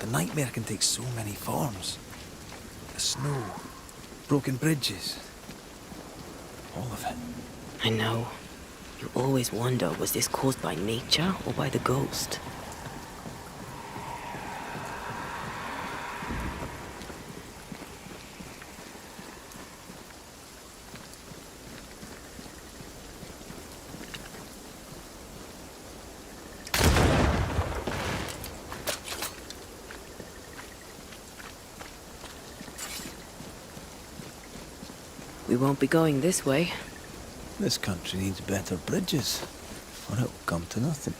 The nightmare can take so many forms. The snow, broken bridges, all of it. I know. You always wonder, was this caused by nature or by the ghost? We won't be going this way. This country needs better bridges, or it'll come to nothing.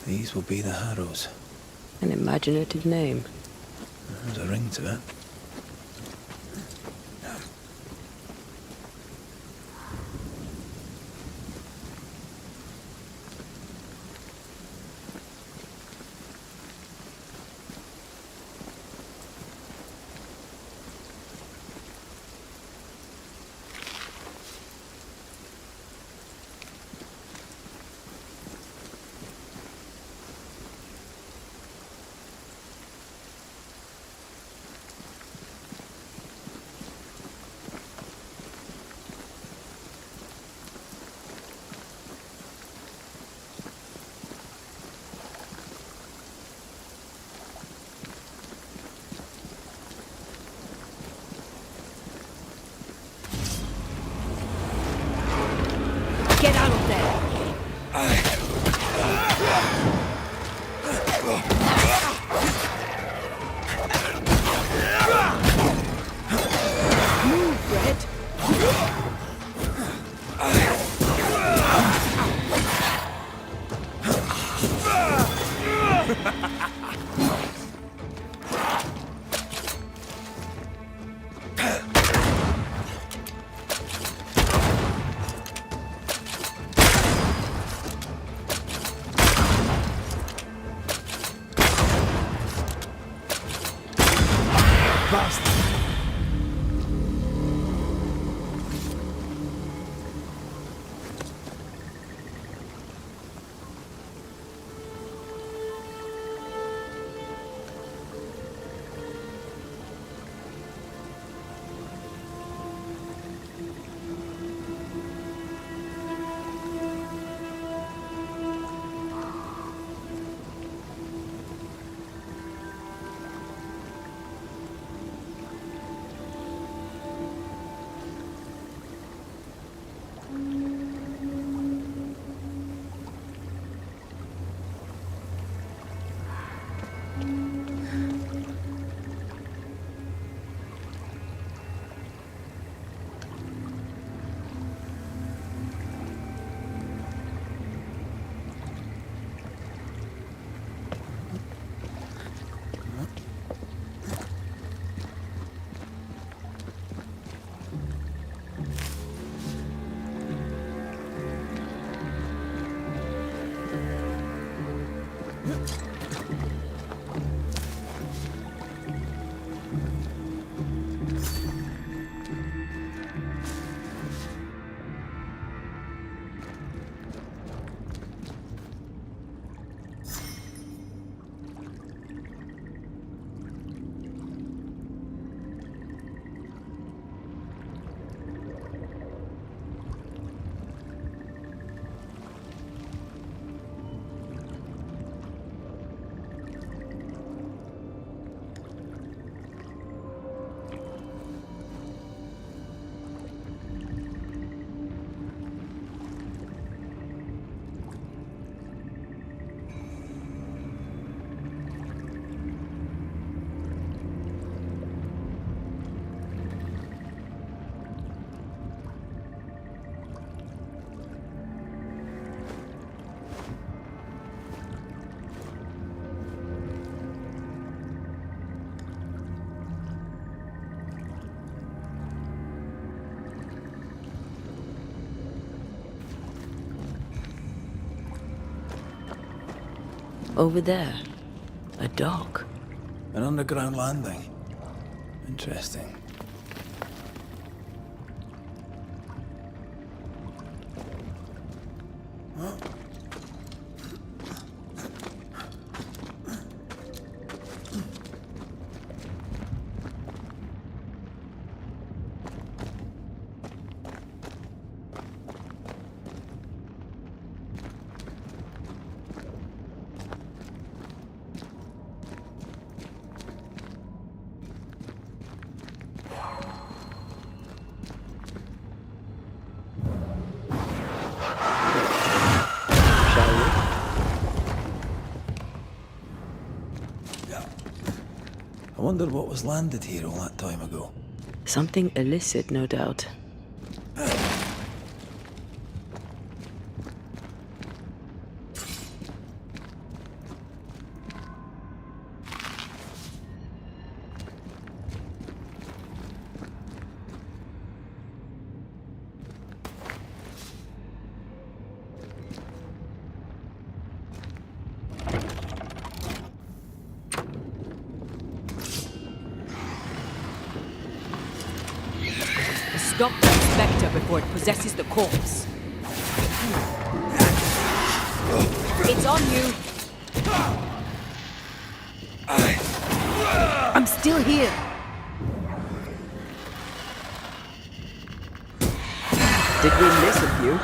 These will be the Harrows. An imaginative name. There's a ring to it. Get out of there! Move, Red! Over there. A dock. An underground landing. Interesting. I wonder what was landed here all that time ago. Something illicit, no doubt. Stop that spectre before it possesses the corpse. It's on you. I'm still here. Did we miss a few?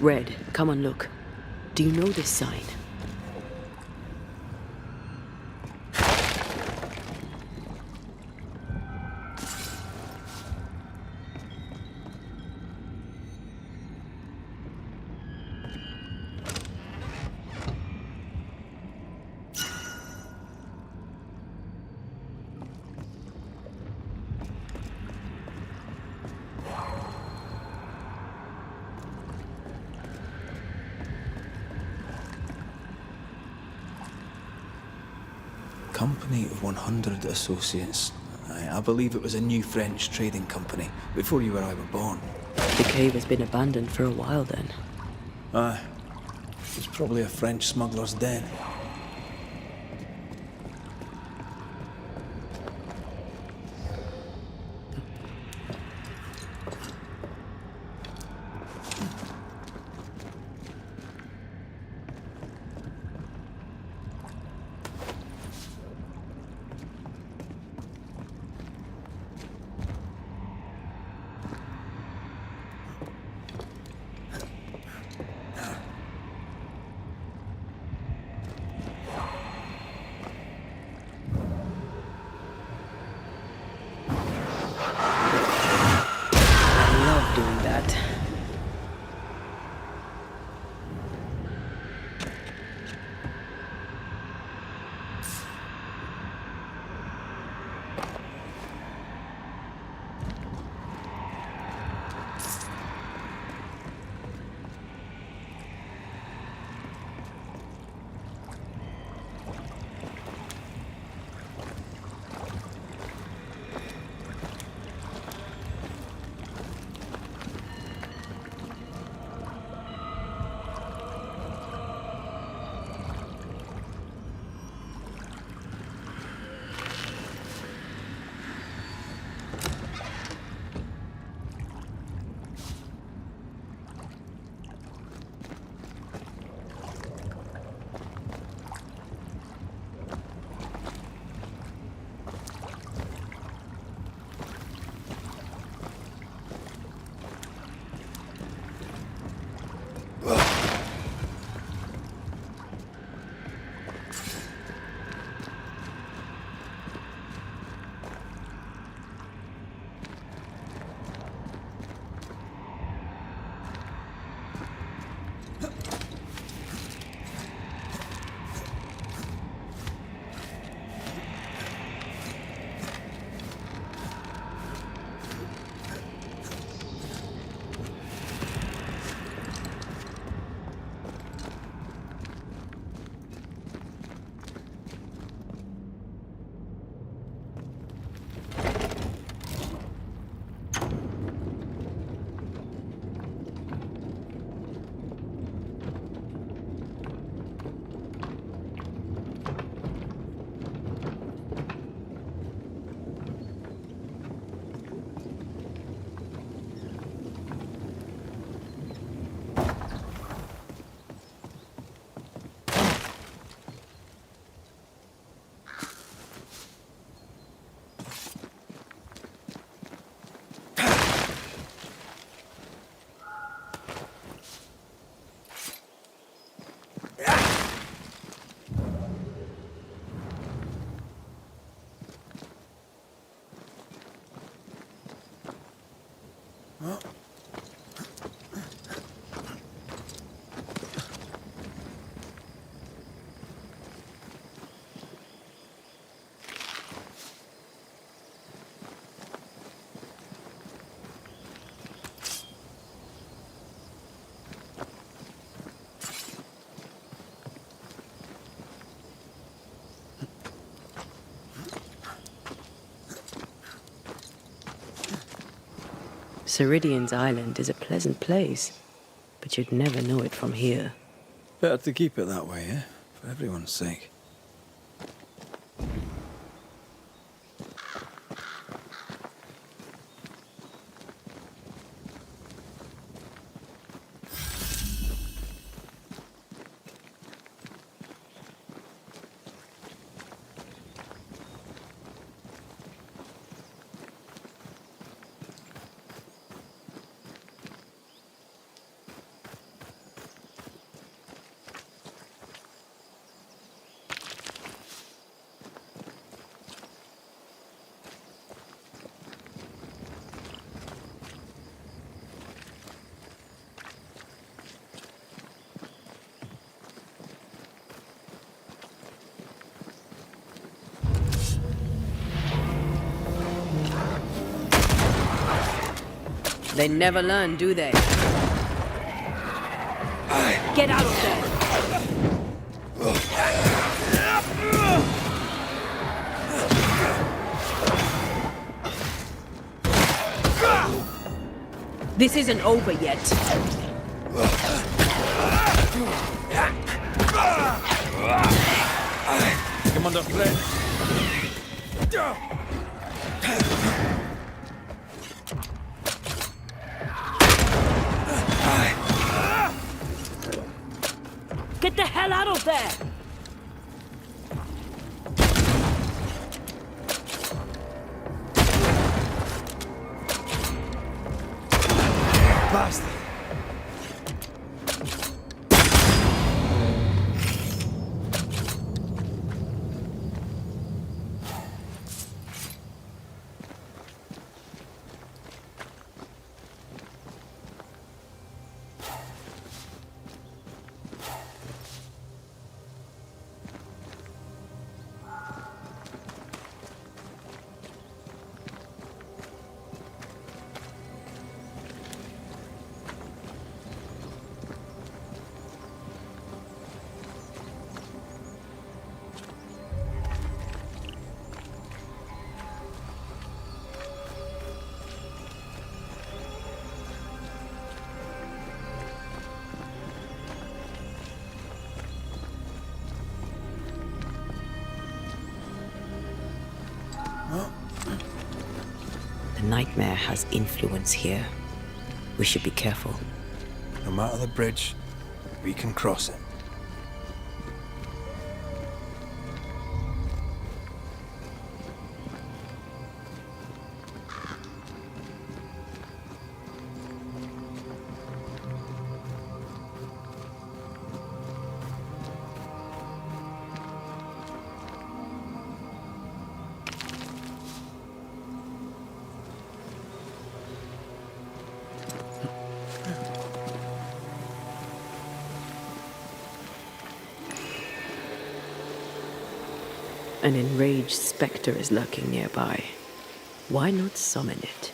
Red, come and look. Do you know this sign? Company of 100 Associates. I believe it was a new French trading company, before you or I were born. The cave has been abandoned for a while then. Aye. It's probably a French smuggler's den. Ceridian's island is a pleasant place, but you'd never know it from here. Better to keep it that way, eh? For everyone's sake. They never learn, do they? Get out of there! This isn't over yet. Commander Fred. Get the hell out of there! Bastard. The nightmare has influence here. We should be careful. No matter the bridge, we can cross it. An enraged specter is lurking nearby. Why not summon it?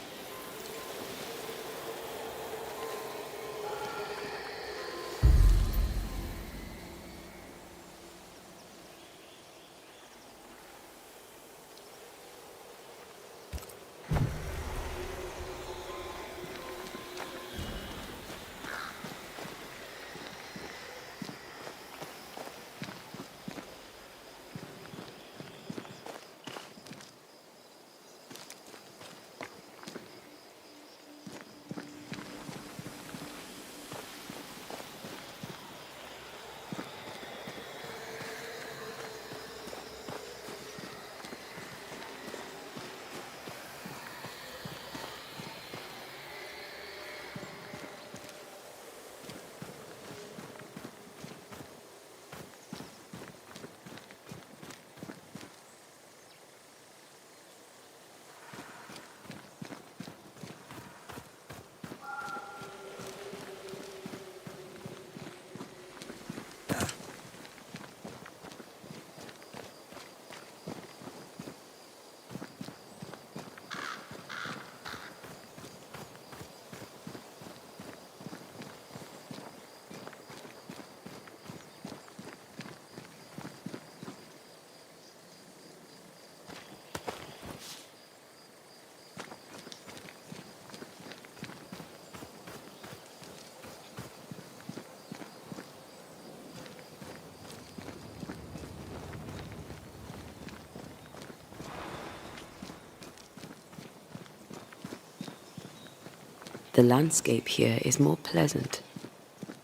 The landscape here is more pleasant.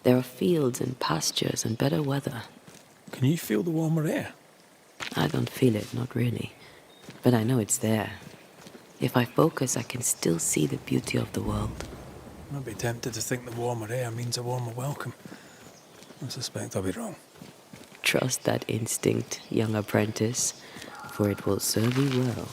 There are fields and pastures and better weather. Can you feel the warmer air? I don't feel it, not really. But I know it's there. If I focus, I can still see the beauty of the world. I'd be tempted to think the warmer air means a warmer welcome. I suspect I'll be wrong. Trust that instinct, young apprentice, for it will serve you well.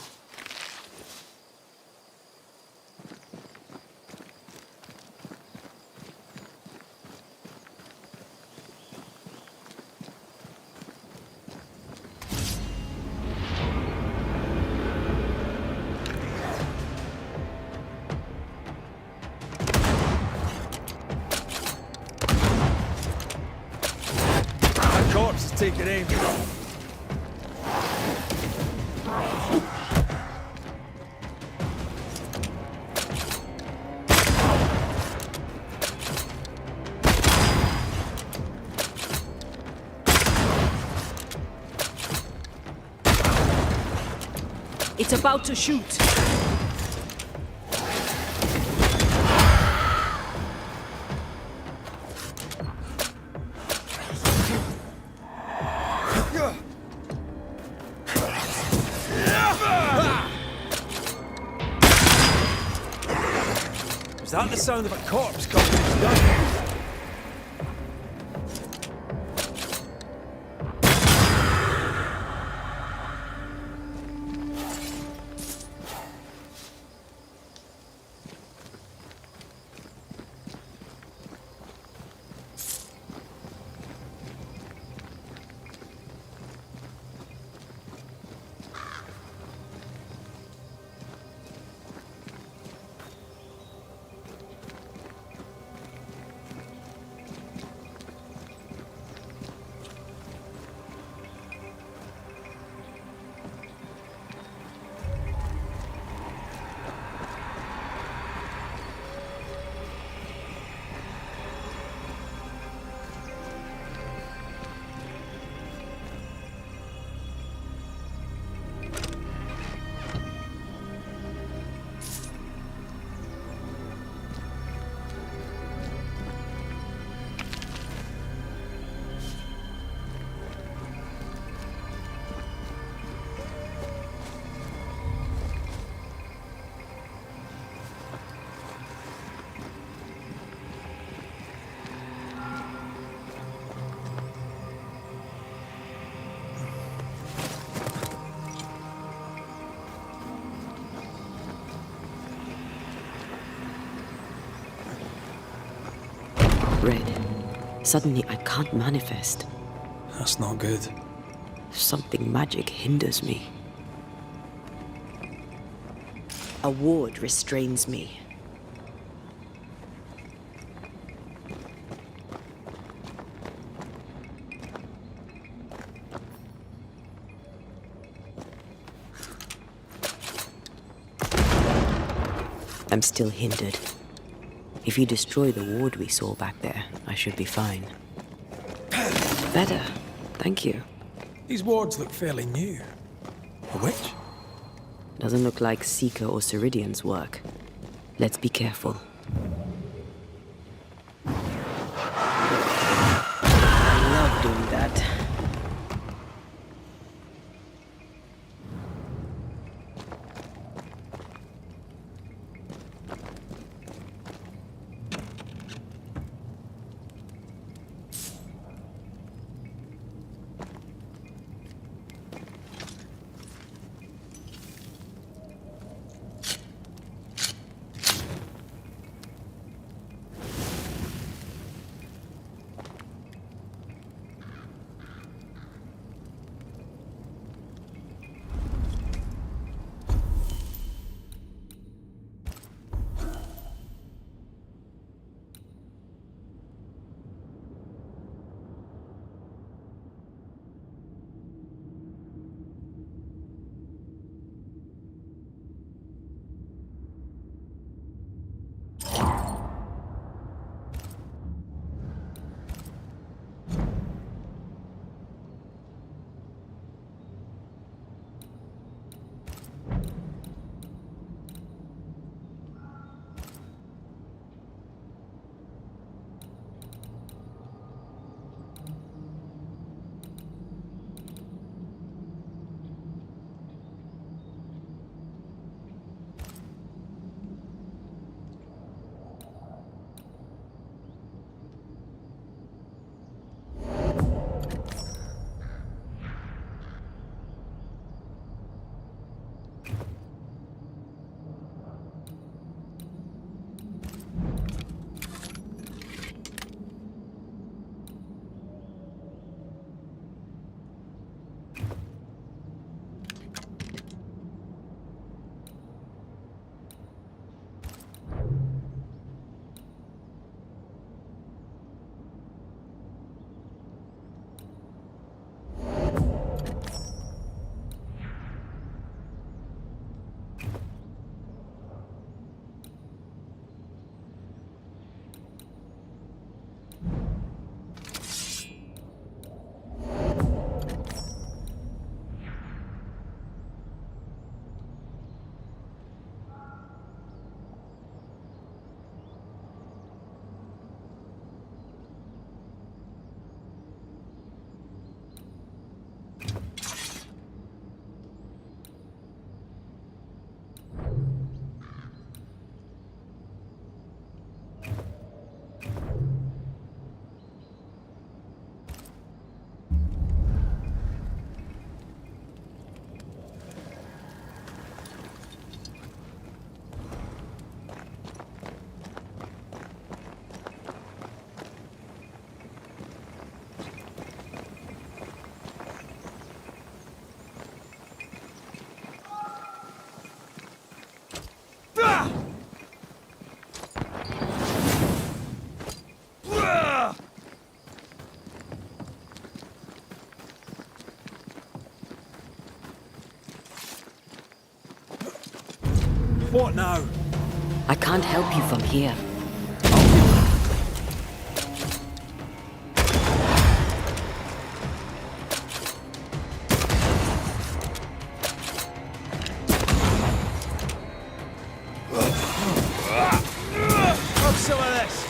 Take it aim. It's about to shoot. Is that the sound of a corpse coming to his gun? Red. Suddenly I can't manifest. That's not good. Something magic hinders me. A ward restrains me. I'm still hindered. If you destroy the ward we saw back there, I should be fine. Better. Thank you. These wards look fairly new. A witch? Doesn't look like Seeker or Ceridian's work. Let's be careful. I love doing that. What now? I can't help you from here. Have some of this.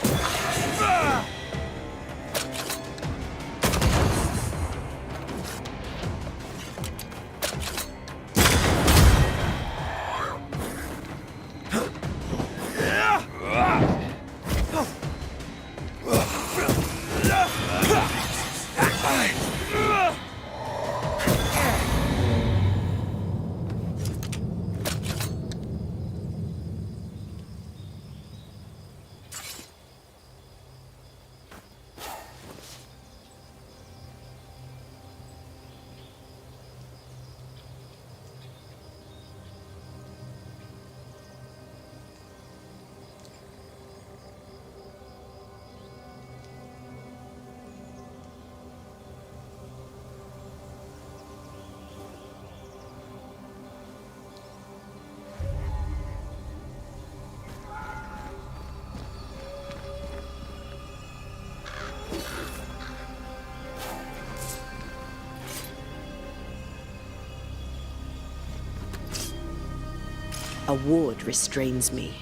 A ward restrains me.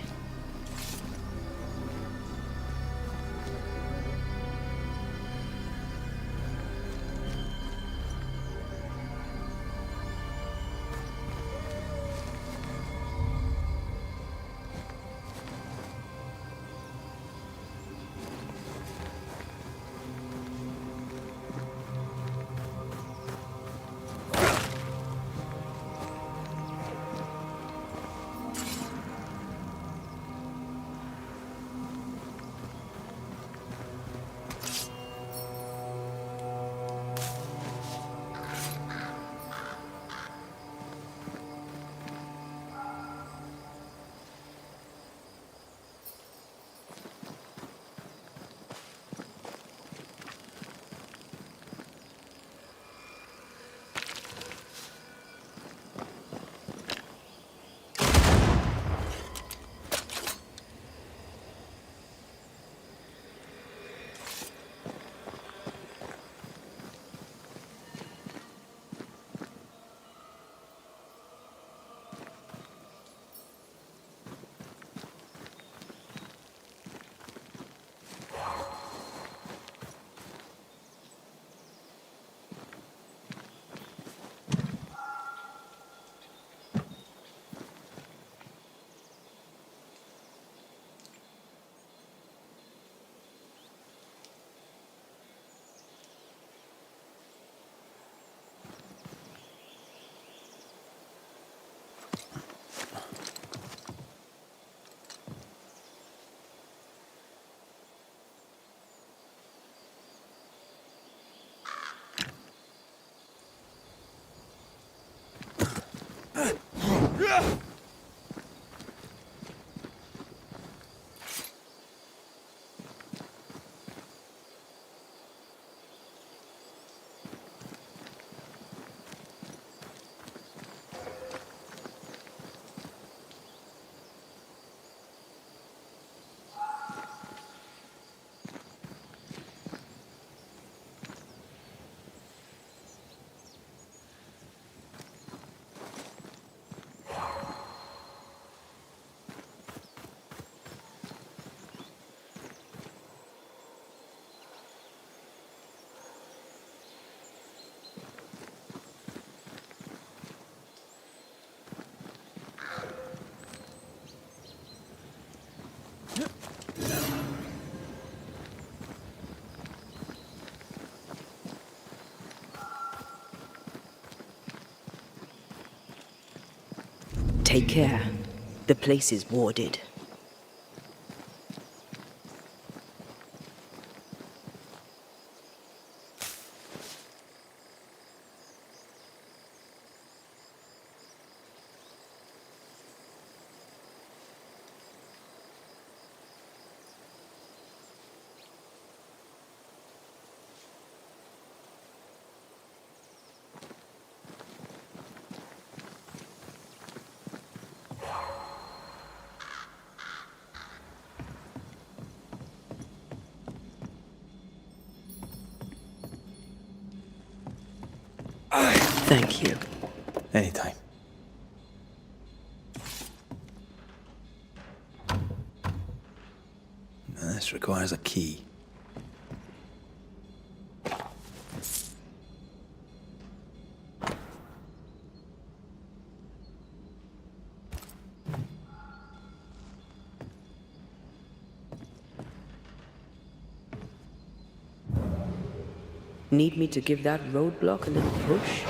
Take care. The place is warded. Thank you. Anytime. Now, this requires a key. Need me to give that roadblock a little push?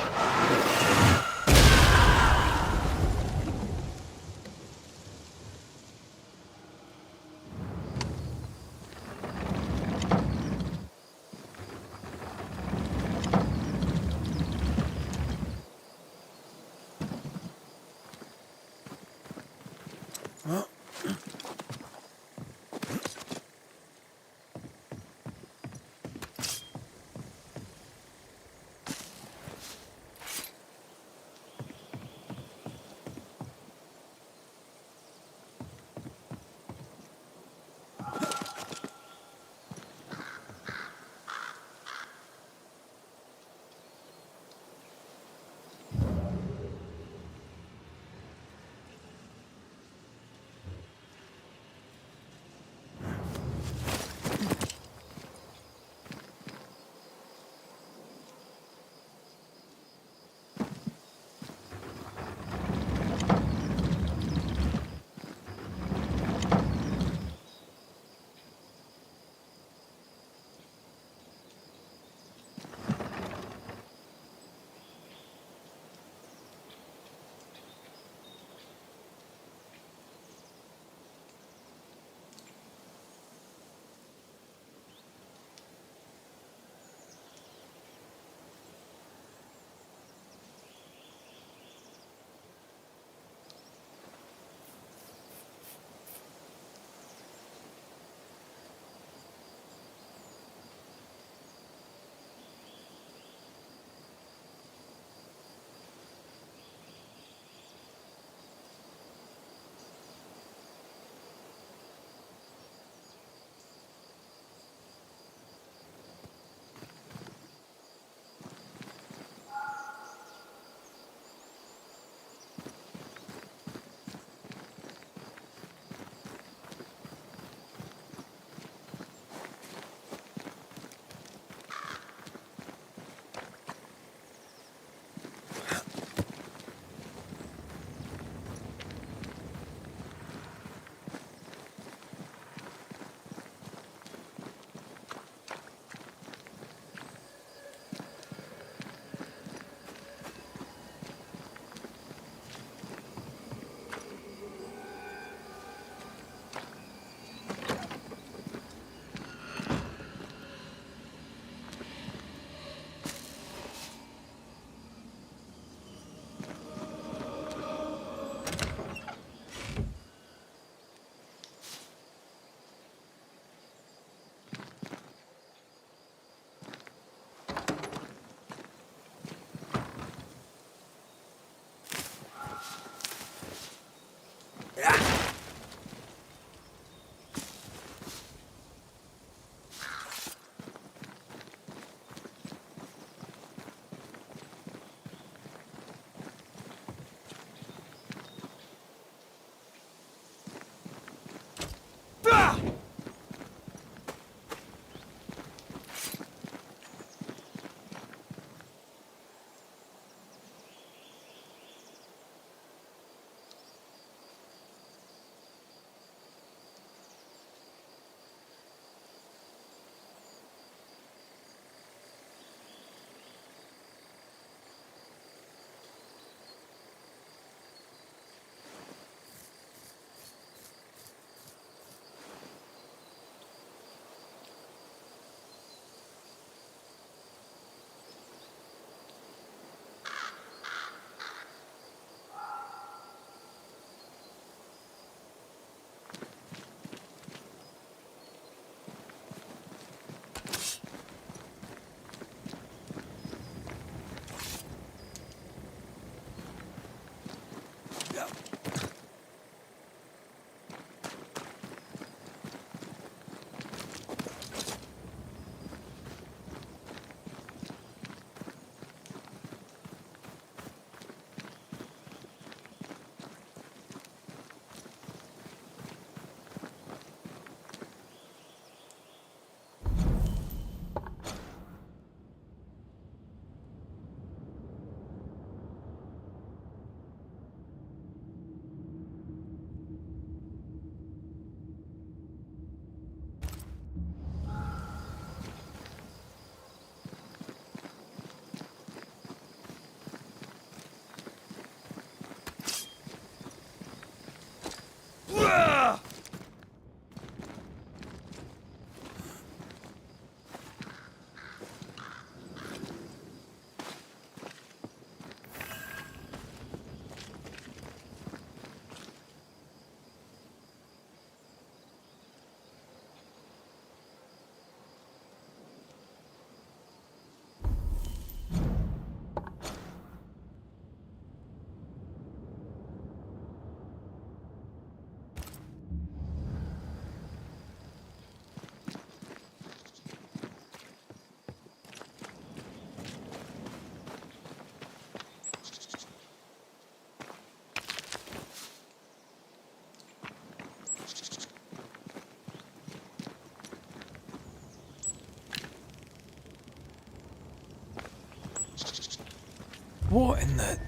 What in the...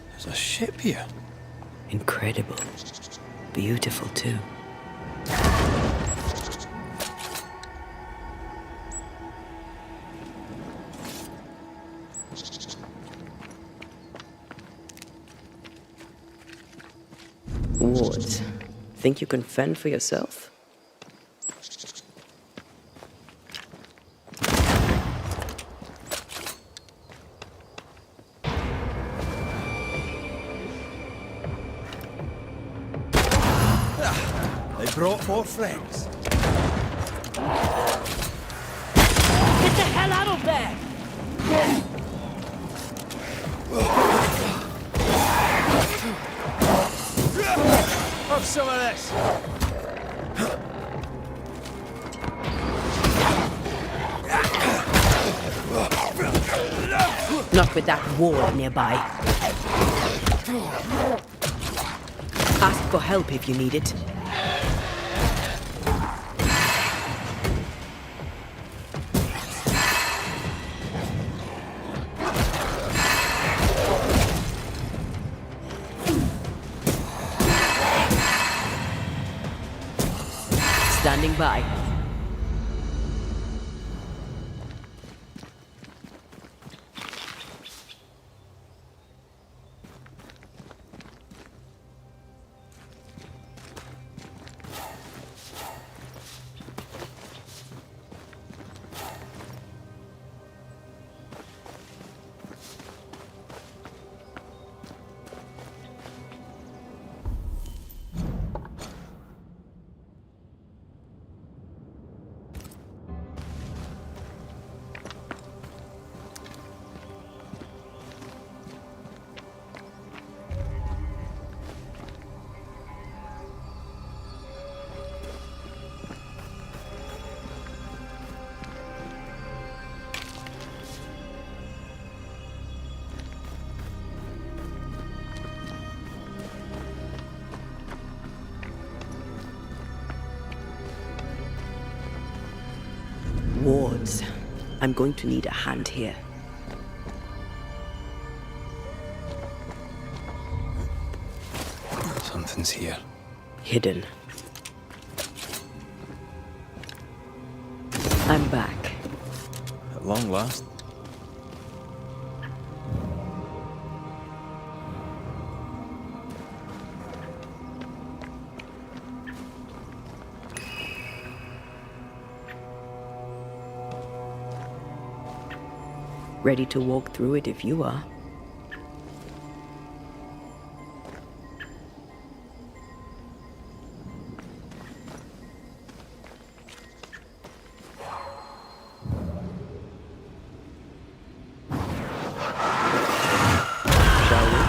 There's a ship here. Incredible. Beautiful, too. Wards, think you can fend for yourself? They brought more friends. Get the hell out of there! Have some of this. Not with that ward nearby. Ask for help if you need it. Standing by. Wards, I'm going to need a hand here. Something's here. Hidden. I'm back. At long last. Ready to walk through it if you are. Shall we?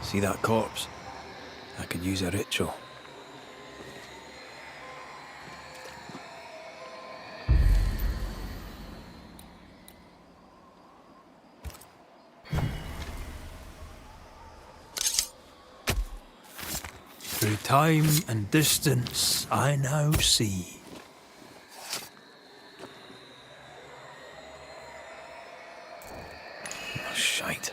See that corpse? I could use a ritual. Through time and distance, I now see. Oh, shite.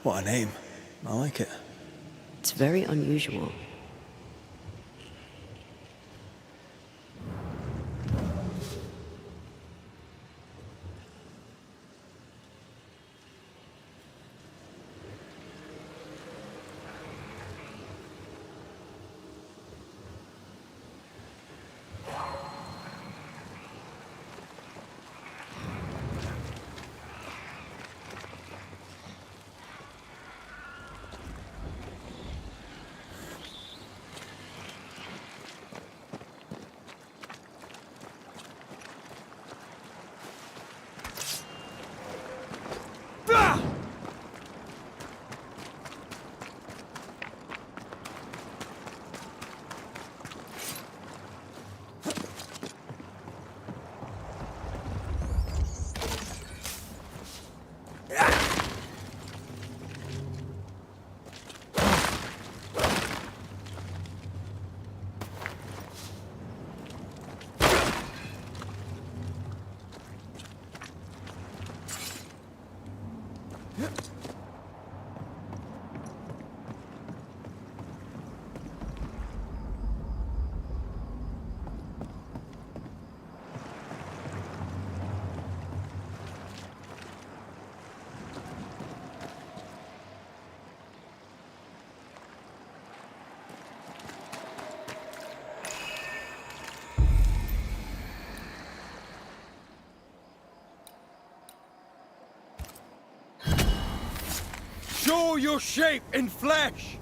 What a name. I like it. It's very unusual. Show your shape in flesh!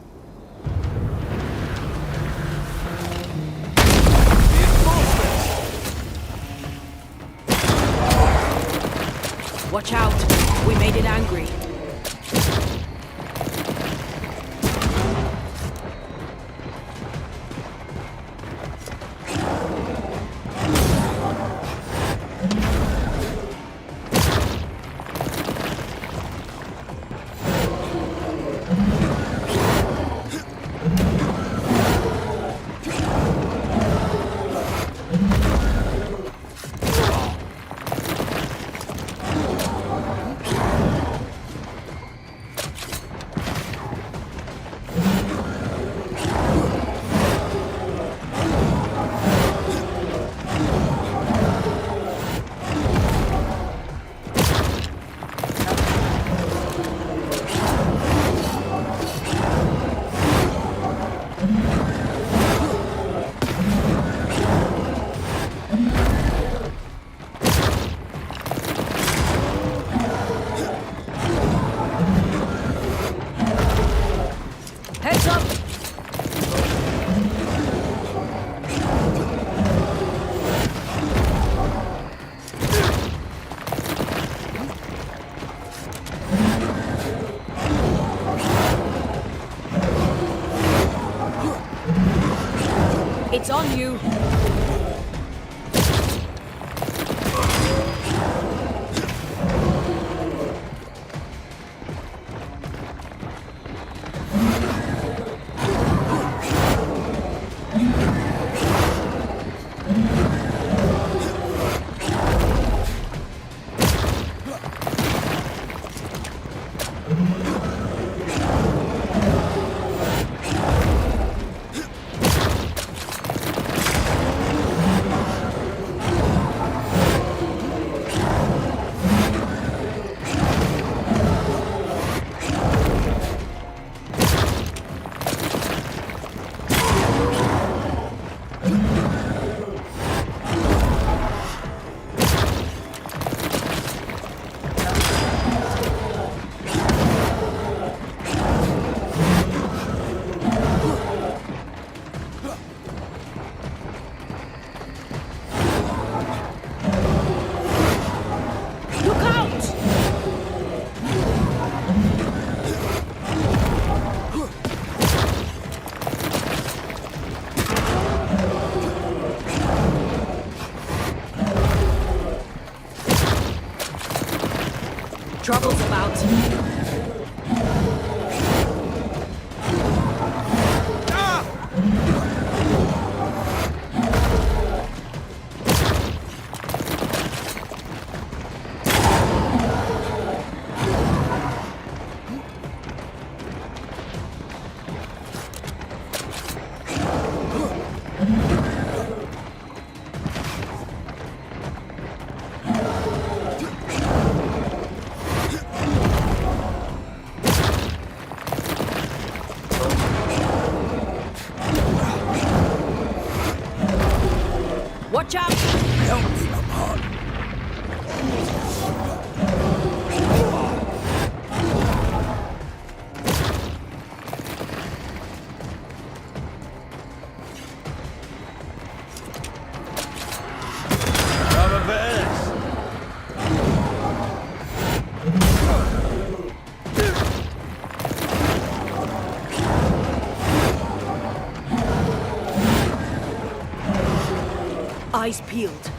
Watch out! We made it angry. Heads up! It's on you. Trouble's about. Watch out! Help me, I'm hot. Eyes peeled.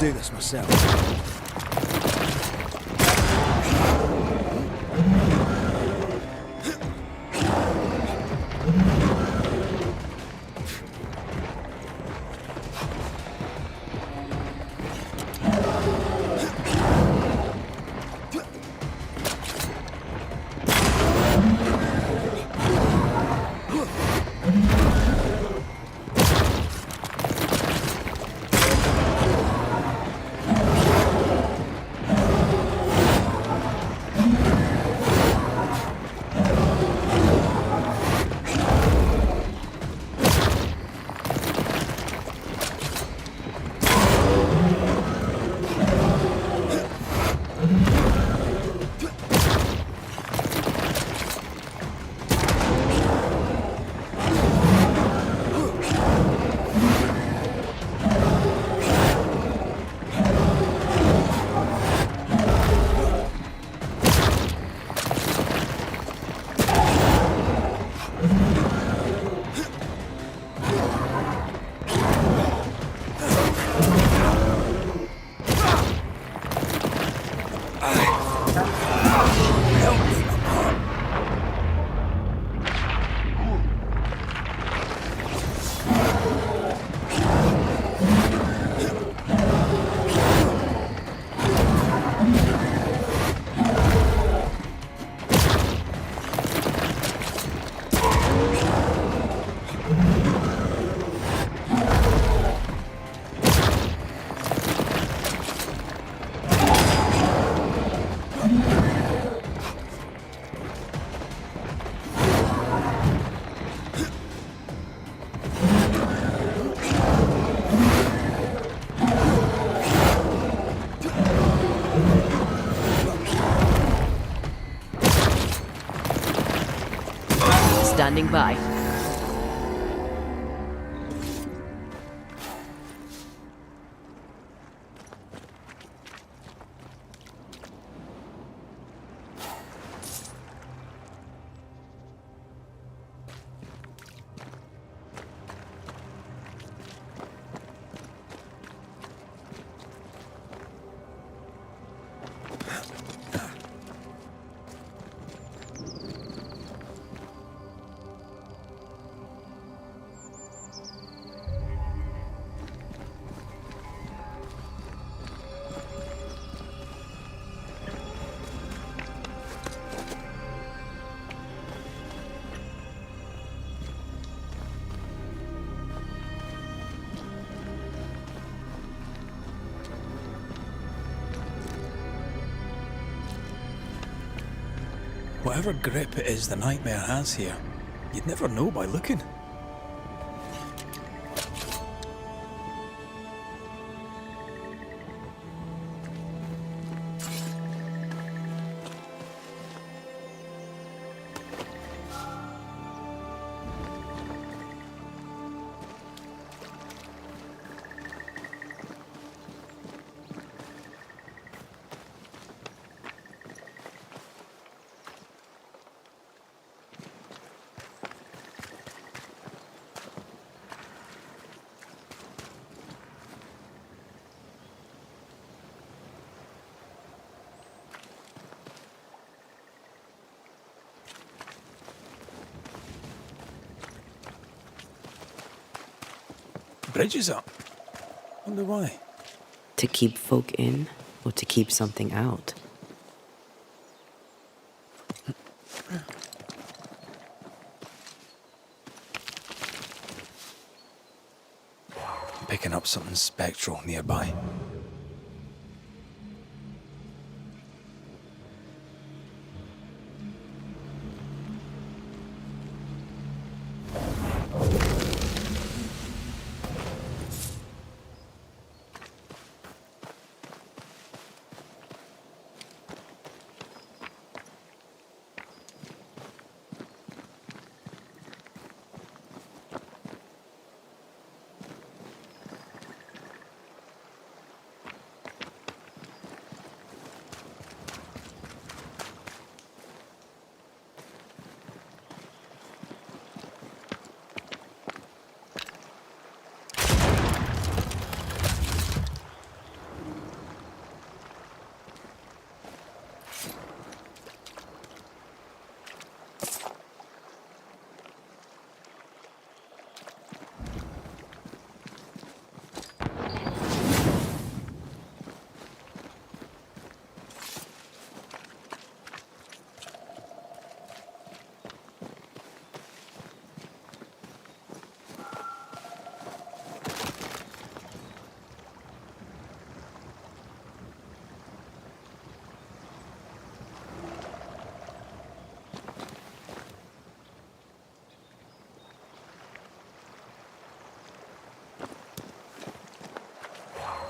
Do this myself. standing by. Whatever grip it is the nightmare has here, you'd never know by looking. Bridges up. Wonder why. To keep folk in, or to keep something out? I'm picking up something spectral nearby.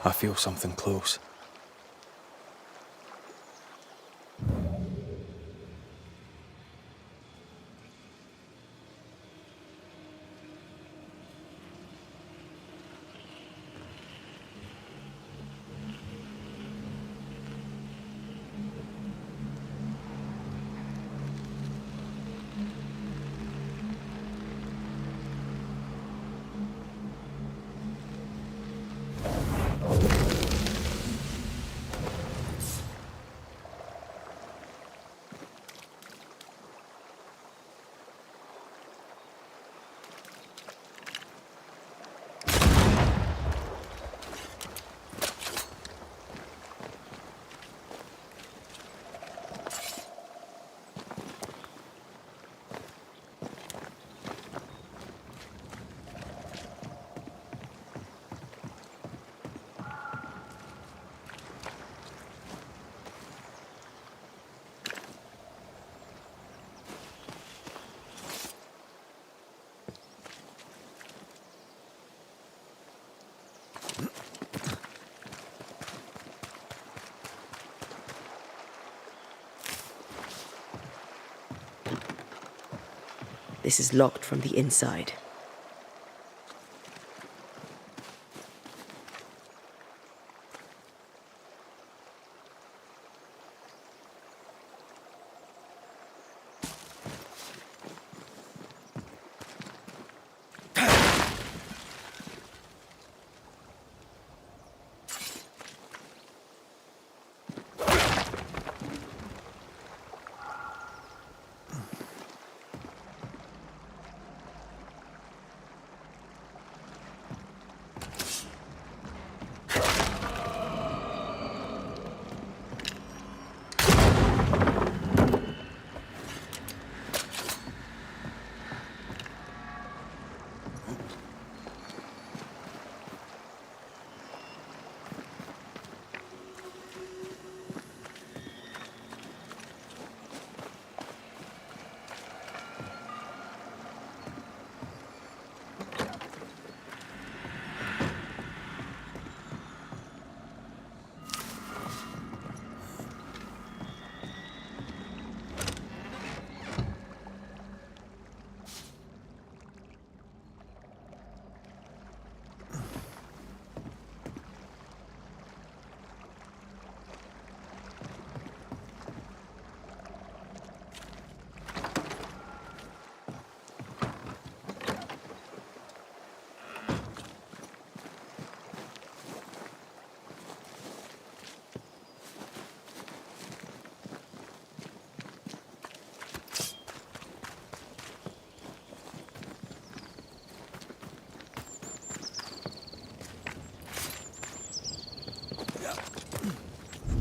I feel something close. This is locked from the inside.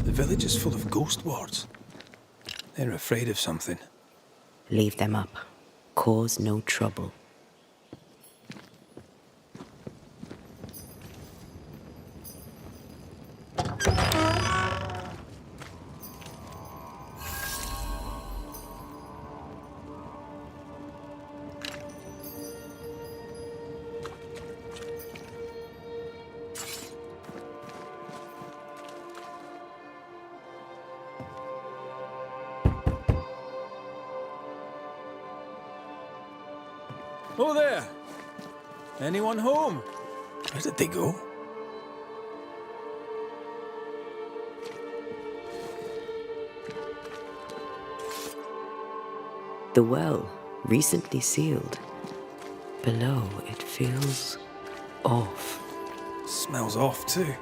The village is full of ghost wards. They're afraid of something. Leave them up. Cause no trouble. Oh there! Anyone home? Where did they go? The well, recently sealed. Below, it feels off. Smells off too.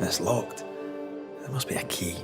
It's locked. There must be a key.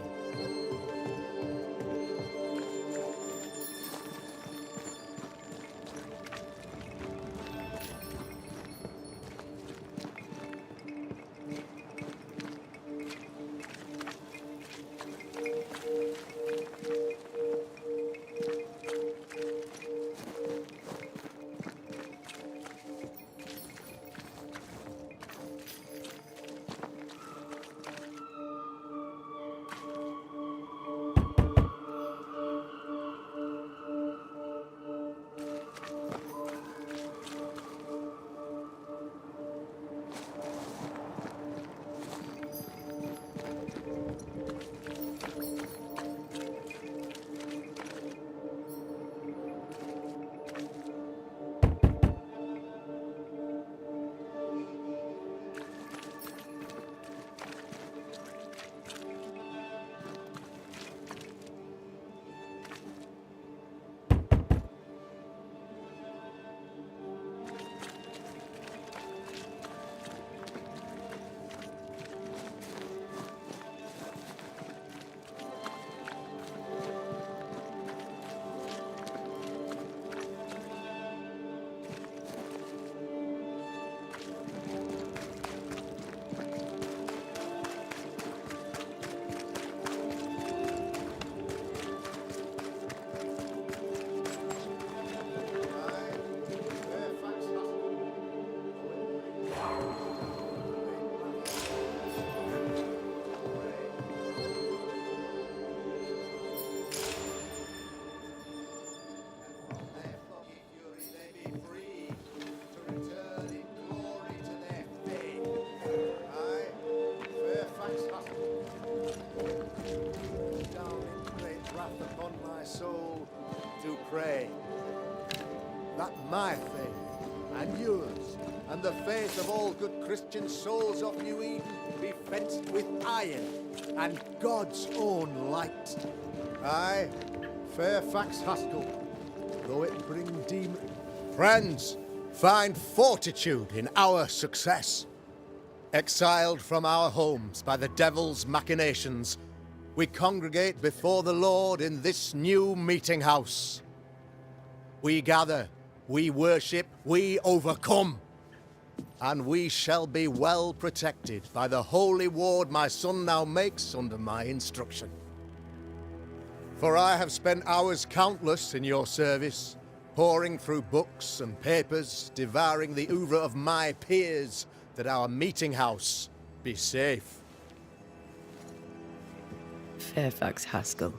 soul to pray that my faith and yours and the faith of all good Christian souls of New Eden be fenced with iron and God's own light. I, Fairfax Haskell, though it bring demon... Friends, find fortitude in our success. Exiled from our homes by the devil's machinations, we congregate before the Lord in this new meeting house. We gather, we worship, we overcome. And we shall be well protected by the holy ward my son now makes under my instruction. For I have spent hours countless in your service, poring through books and papers, devouring the oeuvre of my peers, that our meeting house be safe. Fairfax Haskell,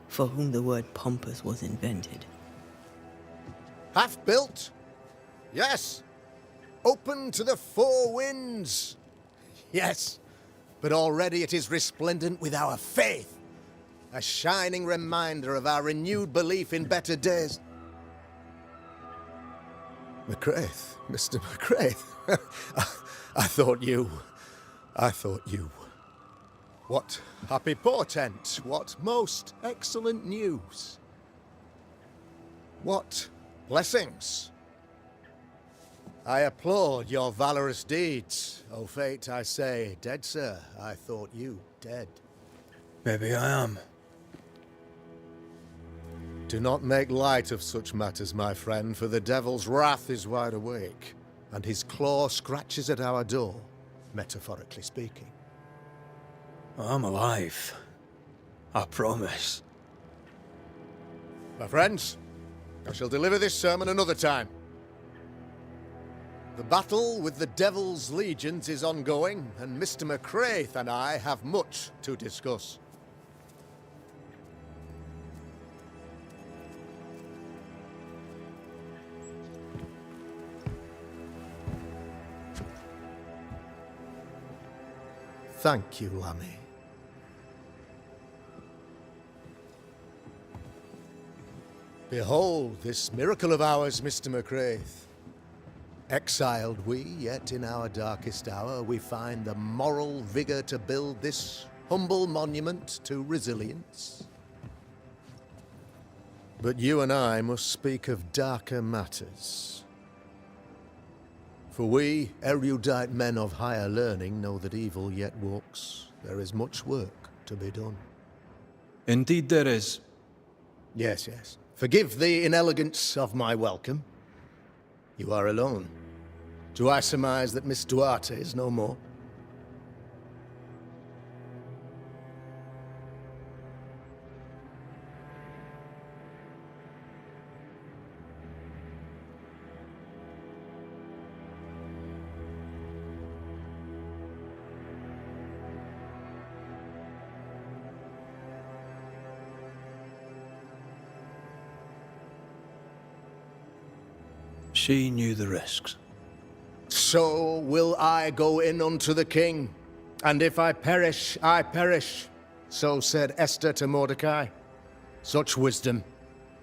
for whom the word pompous was invented. Half built? Yes. Open to the four winds? Yes. But already it is resplendent with our faith. A shining reminder of our renewed belief in better days. McCraith, Mr. McCraith. I thought you. What happy portent, what most excellent news. What blessings. I applaud your valorous deeds. O fate, I say, dead sir, I thought you dead. Maybe I am. Do not make light of such matters, my friend, for the devil's wrath is wide awake, and his claw scratches at our door, metaphorically speaking. I'm alive. I promise. My friends, I shall deliver this sermon another time. The battle with the devil's legions is ongoing, and Mr. McCraith and I have much to discuss. Thank you, Lammy. Behold this miracle of ours, Mr. McCraith. Exiled we, yet in our darkest hour we find the moral vigor to build this humble monument to resilience. But you and I must speak of darker matters. For we, erudite men of higher learning, know that evil yet walks. There is much work to be done. Indeed there is. Yes, yes. Forgive the inelegance of my welcome. You are alone. Do I surmise that Miss Duarte is no more? She knew the risks. So will I go in unto the king, and if I perish, I perish. So said Esther to Mordecai. Such wisdom,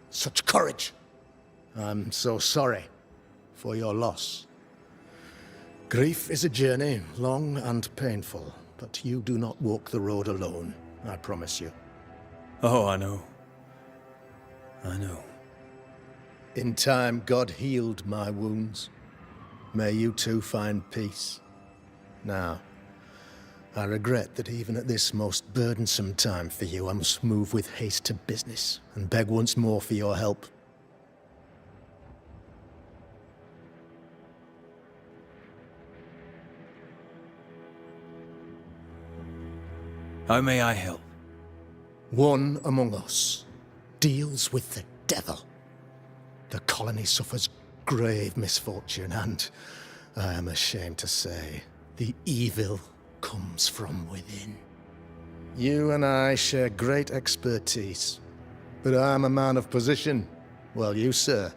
such courage. I'm so sorry for your loss. Grief is a journey, long and painful, but you do not walk the road alone, I promise you. Oh, I know. I know. In time, God healed my wounds. May you too find peace. Now, I regret that even at this most burdensome time for you, I must move with haste to business and beg once more for your help. How may I help? One among us deals with the devil. The colony suffers grave misfortune, and I am ashamed to say, the evil comes from within. You and I share great expertise, but I am a man of position, while you, sir,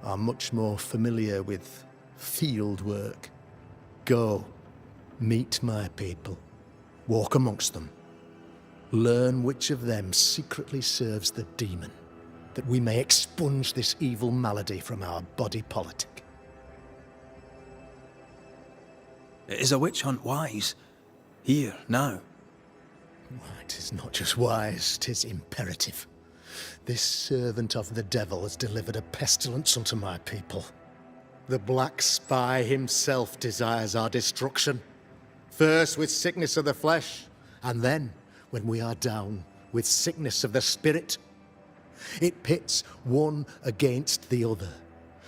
are much more familiar with field work. Go, meet my people, walk amongst them, learn which of them secretly serves the demon, that we may expunge this evil malady from our body politic. Is a witch hunt wise? Here, now? It is not just wise, 'tis imperative. This servant of the devil has delivered a pestilence unto my people. The black spy himself desires our destruction. First with sickness of the flesh, and then, when we are down, with sickness of the spirit. It pits one against the other.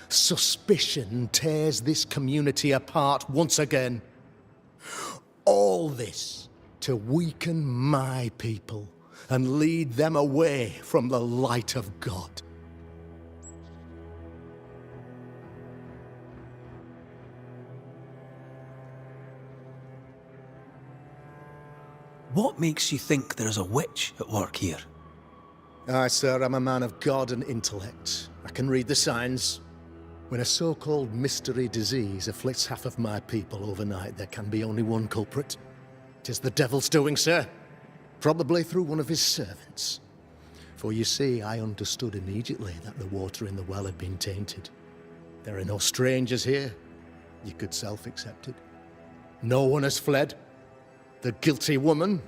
Suspicion tears this community apart once again. All this to weaken my people and lead them away from the light of God. What makes you think there is a witch at work here? Aye, sir, I'm a man of God and intellect. I can read the signs. When a so-called mystery disease afflicts half of my people overnight, there can be only one culprit. 'Tis the devil's doing, sir. Probably through one of his servants. For you see, I understood immediately that the water in the well had been tainted. There are no strangers here. You could self-accept it. No one has fled. The guilty woman,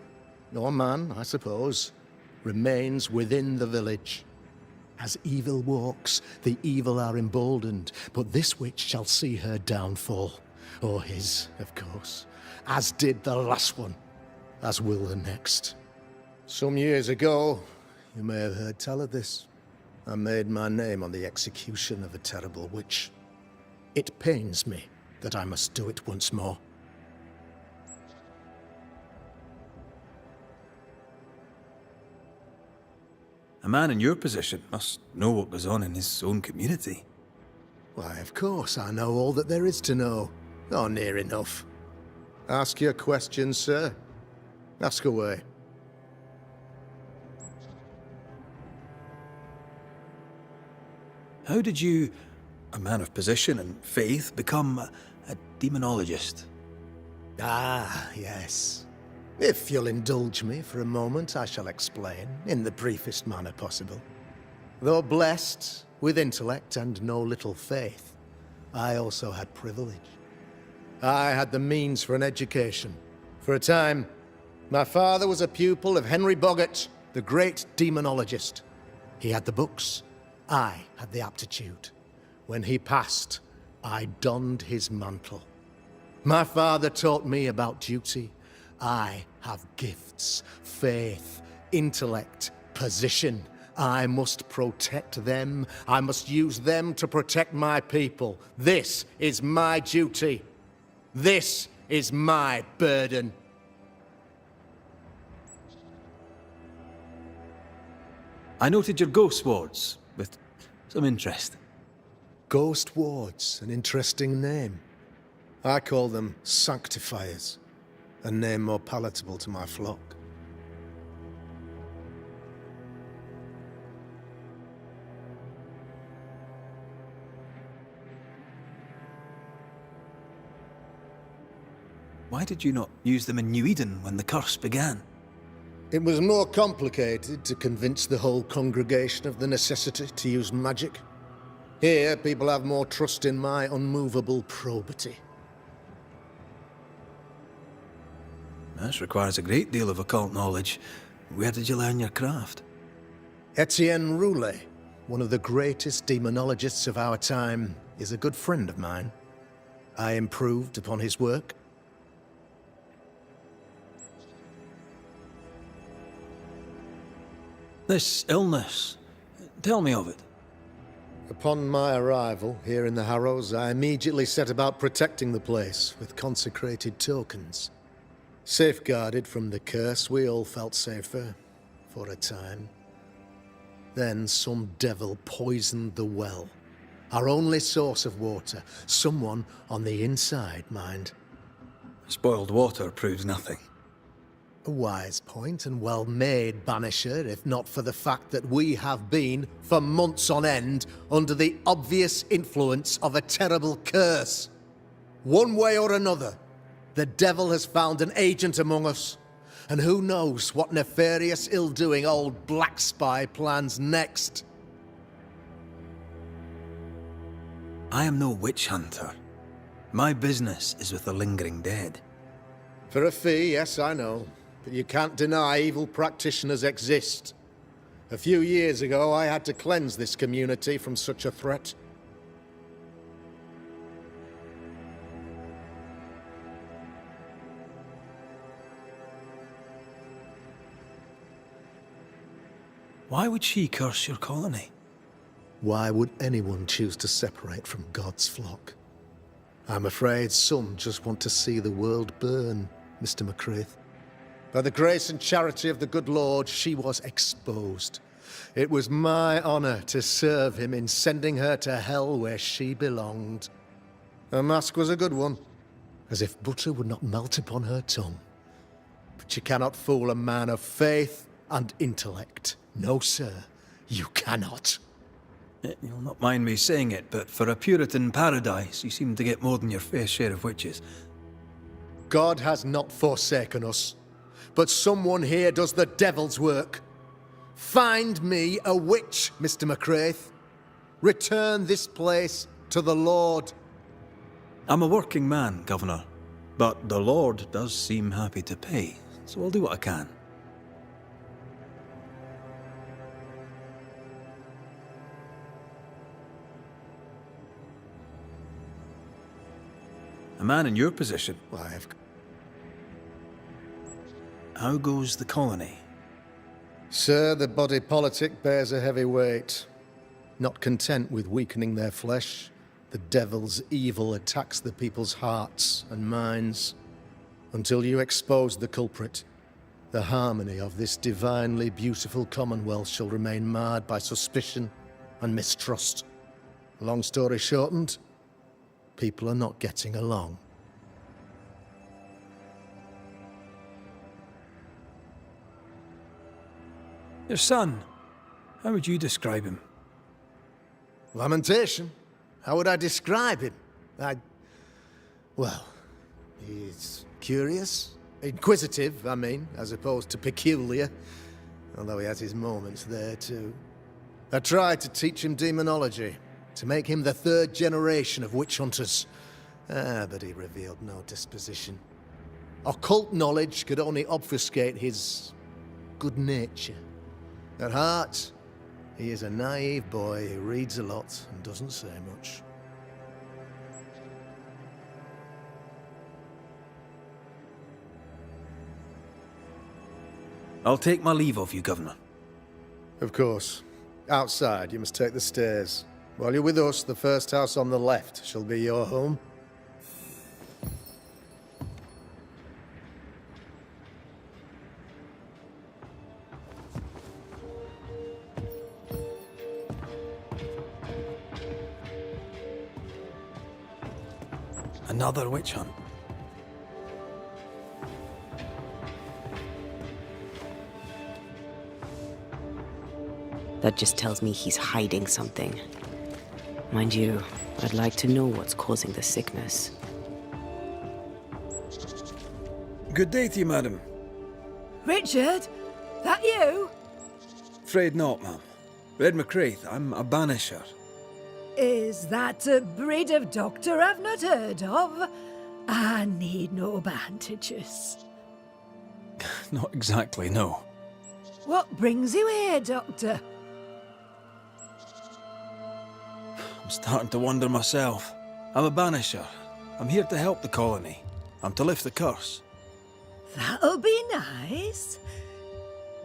or man, I suppose, remains within the village. As evil walks, the evil are emboldened, but this witch shall see her downfall. Or his, of course. As did the last one. As will the next. Some years ago, you may have heard tell of this. I made my name on the execution of a terrible witch. It pains me that I must do it once more. A man in your position must know what goes on in his own community. Why, of course, I know all that there is to know. Or near enough. Ask your questions, sir. Ask away. How did you, a man of position and faith, become a demonologist? Ah, yes. If you'll indulge me for a moment, I shall explain, in the briefest manner possible. Though blessed with intellect and no little faith, I also had privilege. I had the means for an education. For a time, my father was a pupil of Henry Boggart, the great demonologist. He had the books, I had the aptitude. When he passed, I donned his mantle. My father taught me about duty. I have gifts, faith, intellect, position. I must protect them. I must use them to protect my people. This is my duty. This is my burden. I noted your ghost wards with some interest. Ghost wards, an interesting name. I call them sanctifiers, a name more palatable to my flock. Why did you not use them in New-Eden when the curse began? It was more complicated to convince the whole congregation of the necessity to use magic. Here, people have more trust in my unmovable probity. This requires a great deal of occult knowledge. Where did you learn your craft? Etienne Roulet, one of the greatest demonologists of our time, is a good friend of mine. I improved upon his work. This illness, tell me of it. Upon my arrival here in the Harrows, I immediately set about protecting the place with consecrated tokens. Safeguarded from the curse, we all felt safer, for a time. Then some devil poisoned the well, our only source of water. Someone on the inside, mind. Spoiled water proves nothing. A wise point and well made, Banisher, if not for the fact that we have been, for months on end, under the obvious influence of a terrible curse. One way or another, the devil has found an agent among us, and who knows what nefarious ill-doing old Black Spy plans next. I am no witch hunter. My business is with the lingering dead. For a fee, yes, I know. But you can't deny evil practitioners exist. A few years ago, I had to cleanse this community from such a threat. Why would she curse your colony? Why would anyone choose to separate from God's flock? I'm afraid some just want to see the world burn, Mr. Macreya. By the grace and charity of the good Lord, she was exposed. It was my honor to serve him in sending her to hell where she belonged. Her mask was a good one, as if butter would not melt upon her tongue. But you cannot fool a man of faith and intellect. No, sir, you cannot. You'll not mind me saying it, but for a Puritan paradise, you seem to get more than your fair share of witches. God has not forsaken us, but someone here does the devil's work. Find me a witch, Mr. Macreya. Return this place to the Lord. I'm a working man, Governor, but the Lord does seem happy to pay, so I'll do what I can. A man in your position. How goes the colony? Sir, the body politic bears a heavy weight. Not content with weakening their flesh, the devil's evil attacks the people's hearts and minds. Until you expose the culprit, the harmony of this divinely beautiful commonwealth shall remain marred by suspicion and mistrust. Long story shortened, people are not getting along. Your son, how would you describe him? Lamentation? How would I describe him? Well, he's curious. Inquisitive, I mean, as opposed to peculiar. Although he has his moments there, too. I tried to teach him demonology, to make him the third generation of witch hunters. But he revealed no disposition. Occult knowledge could only obfuscate his good nature. At heart, he is a naive boy who reads a lot and doesn't say much. I'll take my leave of you, Governor. Of course. Outside, you must take the stairs. While you're with us, the first house on the left shall be your home. Another witch hunt. That just tells me he's hiding something. Mind you, I'd like to know what's causing the sickness. Good day to you, madam. Richard? That you? Afraid not, ma'am. Reda Macreya, I'm a Banisher. Is that a breed of doctor I've not heard of? I need no bandages. Not exactly, no. What brings you here, Doctor? I'm starting to wonder myself. I'm a Banisher. I'm here to help the colony. I'm to lift the curse. That'll be nice.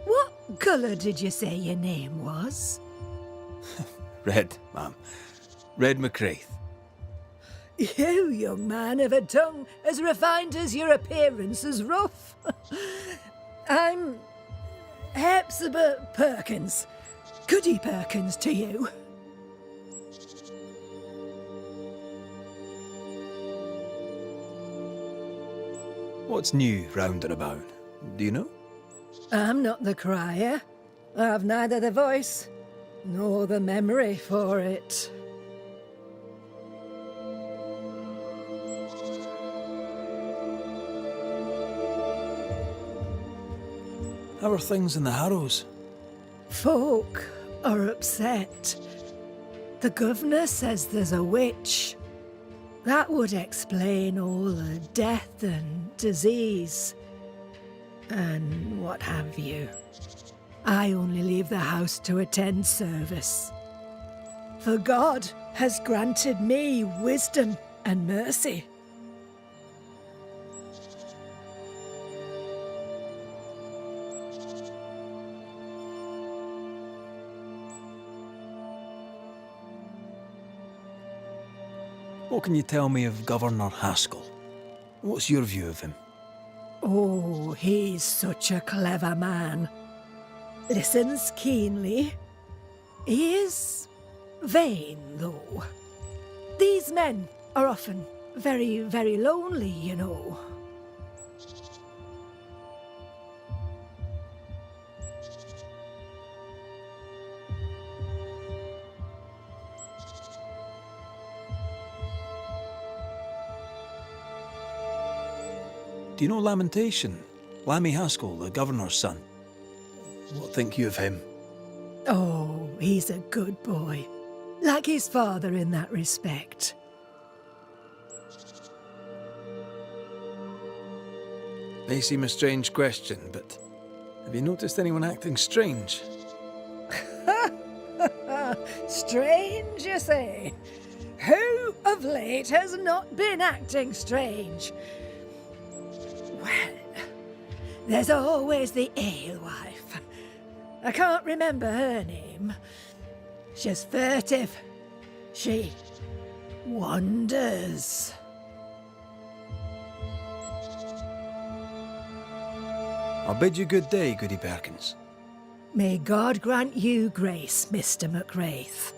What colour did you say your name was? Red, ma'am. Reda Macreya. You, young man, have a tongue as refined as your appearance is rough. I'm Hepzibah Perkins. Goody Perkins to you. What's new round and about? Do you know? I'm not the crier. I've neither the voice nor the memory for it. How are things in the Harrows? Folk are upset. The governor says there's a witch. That would explain all the death and disease and what have you. I only leave the house to attend service. For God has granted me wisdom and mercy. What can you tell me of Governor Haskell? What's your view of him? Oh, he's such a clever man. Listens keenly. He is vain, though. These men are often very, very lonely, you know. Do you know Lamentation? Lammy Haskell, the governor's son. What think you of him? Oh, he's a good boy. Like his father in that respect. May seem a strange question, but have you noticed anyone acting strange? Strange, you say? Who of late has not been acting strange? Well, there's always the alewife. I can't remember her name. She's furtive. She wanders. I'll bid you good day, Goody Perkins. May God grant you grace, Mr. McWraith.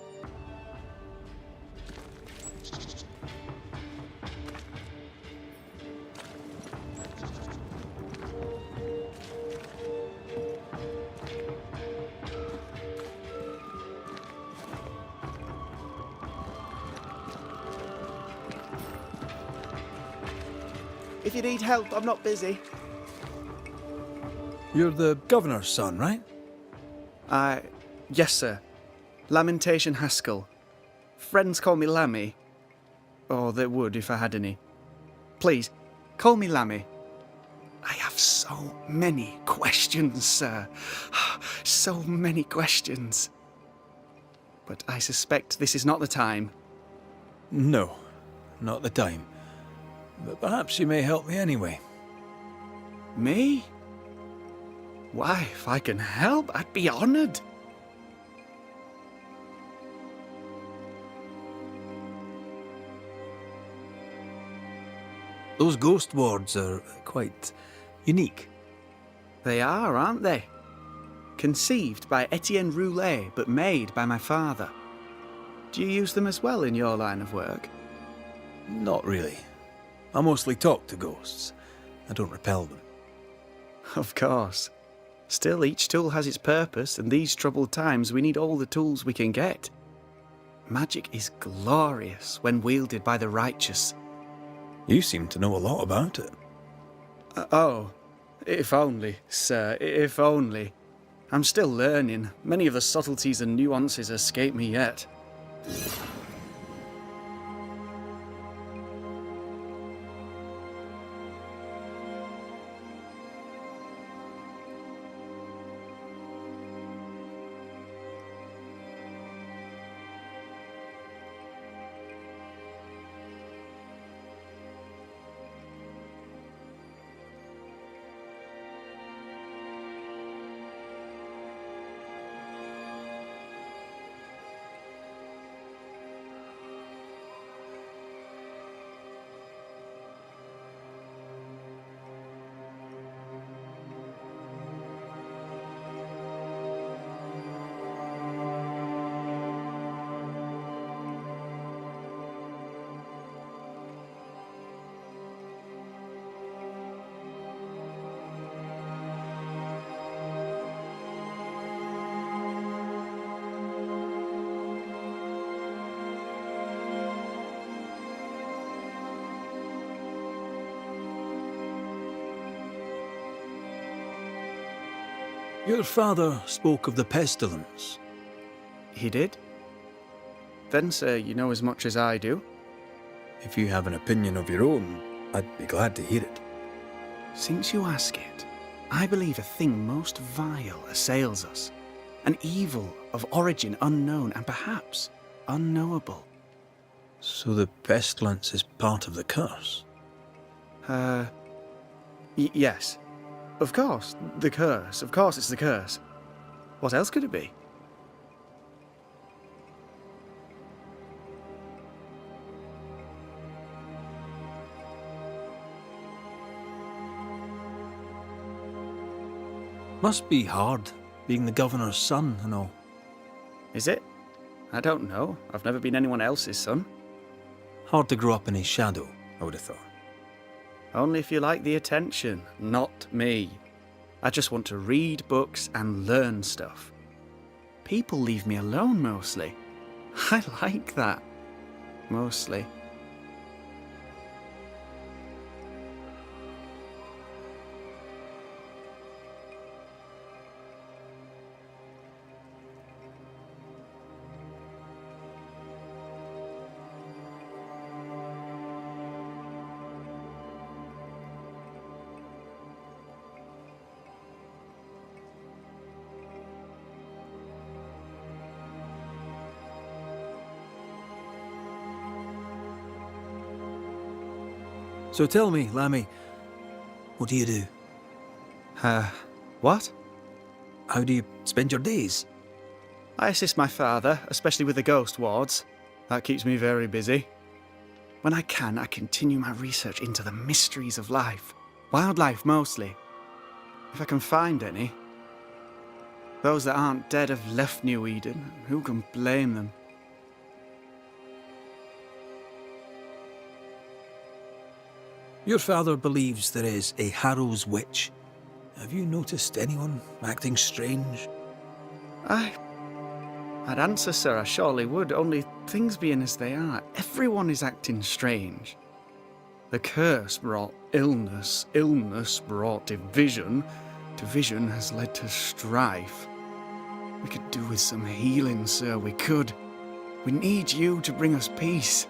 If you need help, I'm not busy. You're the governor's son, right? Yes, sir. Lamentation Haskell. Friends call me Lammy. Or they would if I had any. Please, call me Lammy. I have so many questions, sir. So many questions. But I suspect this is not the time. No, not the time. But perhaps you may help me anyway. Me? Why, if I can help, I'd be honoured. Those ghost wards are quite unique. They are, aren't they? Conceived by Etienne Roulet, but made by my father. Do you use them as well in your line of work? Not really. I mostly talk to ghosts. I don't repel them. Of course. Still, each tool has its purpose, and these troubled times we need all the tools we can get. Magic is glorious when wielded by the righteous. You seem to know a lot about it. Oh, if only, sir, if only. I'm still learning. Many of the subtleties and nuances escape me yet. Your father spoke of the pestilence. He did? Then, sir, you know as much as I do. If you have an opinion of your own, I'd be glad to hear it. Since you ask it, I believe a thing most vile assails us. An evil of origin unknown and perhaps unknowable. So the pestilence is part of the curse? Yes. Of course, the curse. Of course it's the curse. What else could it be? Must be hard, being the governor's son and all. Is it? I don't know. I've never been anyone else's son. Hard to grow up in his shadow, I would have thought. Only if you like the attention, not me. I just want to read books and learn stuff. People leave me alone mostly. I like that. Mostly. So tell me, Lammy, what do you do? What? How do you spend your days? I assist my father, especially with the ghost wards. That keeps me very busy. When I can, I continue my research into the mysteries of life. Wildlife, mostly. If I can find any. Those that aren't dead have left New-Eden. Who can blame them? Your father believes there is a Harrow's witch. Have you noticed anyone acting strange? I'd answer, sir, I surely would, only things being as they are, everyone is acting strange. The curse brought illness, illness brought division, division has led to strife. We could do with some healing, sir, we could. We need you to bring us peace.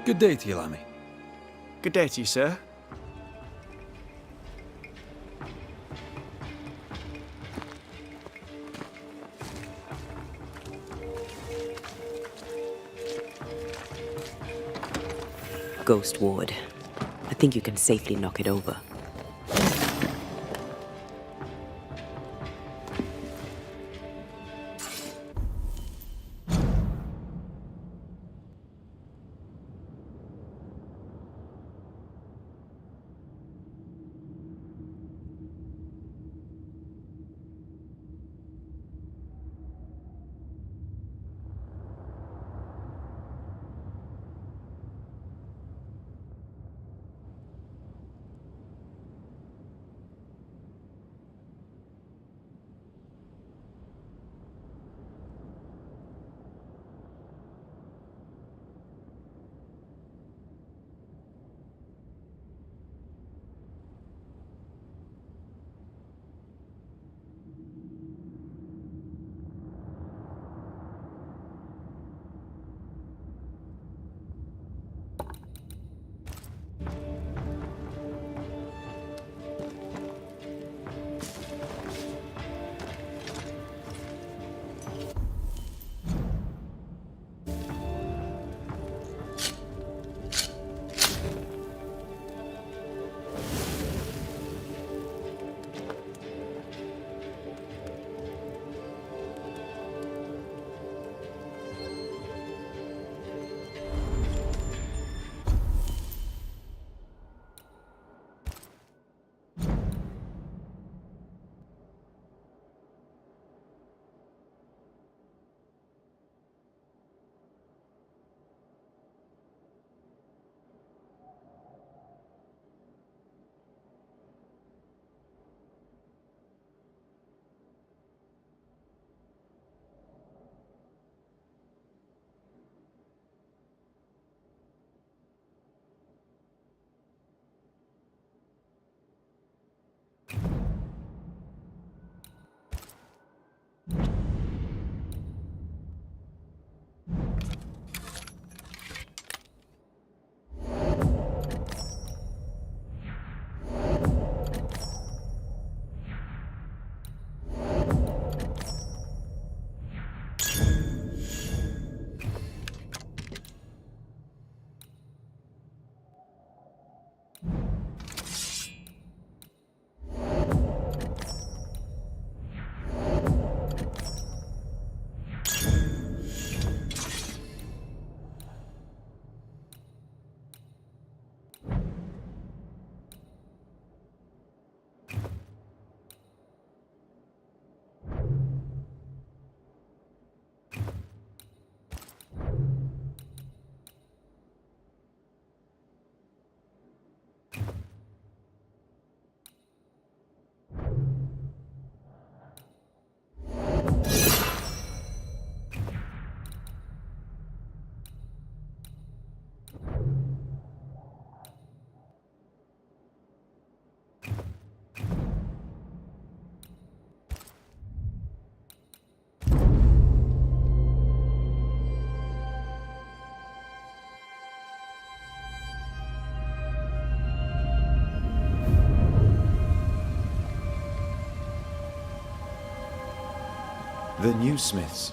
Good day to you, Lammy. Good day to you, sir. Ghost ward. I think you can safely knock it over. The new Smiths,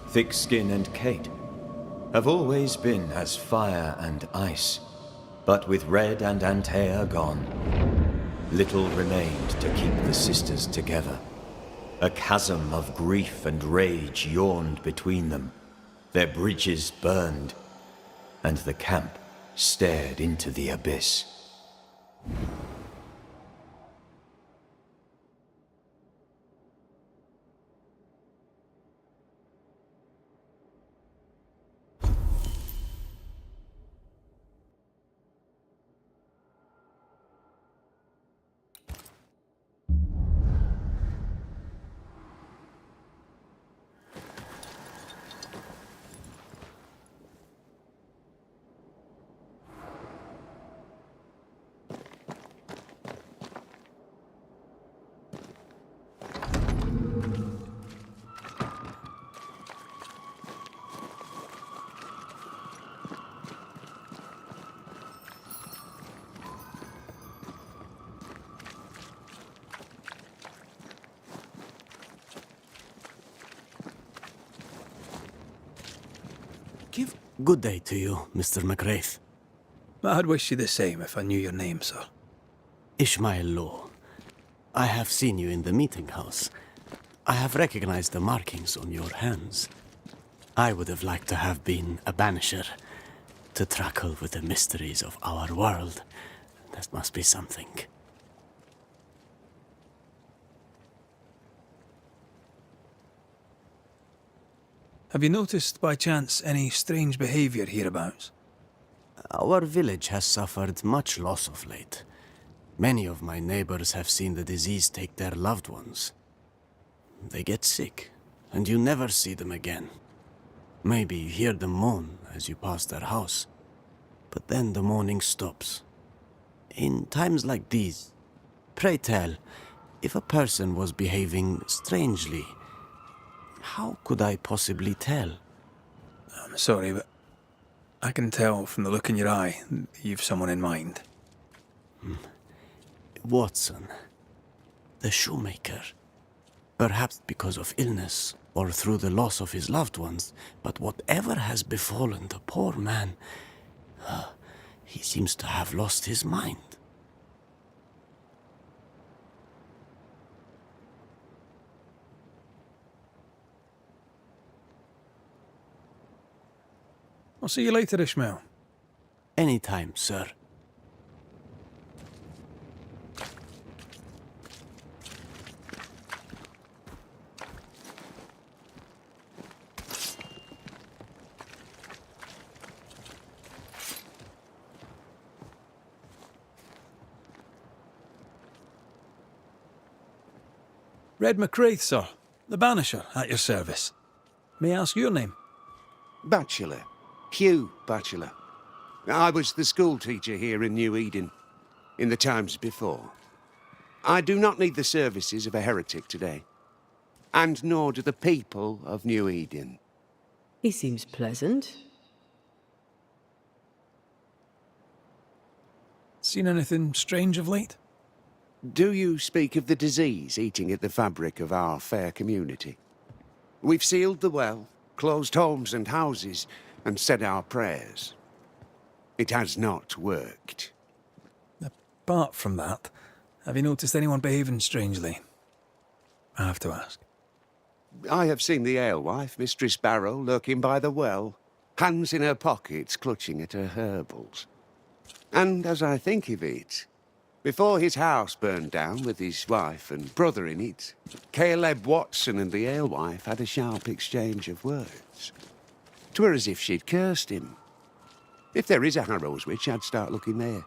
Thickskin and Kate, have always been as fire and ice. But with Red and Антея gone, little remained to keep the sisters together. A chasm of grief and rage yawned between them. Their bridges burned, and the camp stared into the abyss. Good day to you, Mr. McGrath. I'd wish you the same if I knew your name, sir. Ishmael Law. I have seen you in the meeting house. I have recognized the markings on your hands. I would have liked to have been a banisher, to tackle with the mysteries of our world. That must be something. Have you noticed, by chance, any strange behavior hereabouts? Our village has suffered much loss of late. Many of my neighbors have seen the disease take their loved ones. They get sick, and you never see them again. Maybe you hear them moan as you pass their house, but then the moaning stops. In times like these, pray tell, if a person was behaving strangely, how could I possibly tell? I'm sorry, but I can tell from the look in your eye that you've someone in mind. Watson, the shoemaker. Perhaps because of illness, or through the loss of his loved ones, but whatever has befallen the poor man, he seems to have lost his mind. I'll see you later, Ishmael. Anytime, sir. Reda Macreya, sir. The Banisher, at your service. May I ask your name? Bachelor. Hugh Bachelor. I was the school teacher here in New-Eden, in the times before. I do not need the services of a heretic today, and nor do the people of New-Eden. He seems pleasant. Seen anything strange of late? Do you speak of the disease eating at the fabric of our fair community? We've sealed the well, closed homes and houses, and said our prayers. It has not worked. Apart from that, have you noticed anyone behaving strangely? I have to ask. I have seen the alewife, Mistress Barrow, lurking by the well, hands in her pockets clutching at her herbals. And as I think of it, before his house burned down with his wife and brother in it, Caleb Watson and the alewife had a sharp exchange of words. 'Twere as if she'd cursed him. If there is a Harrow's witch, I'd start looking there.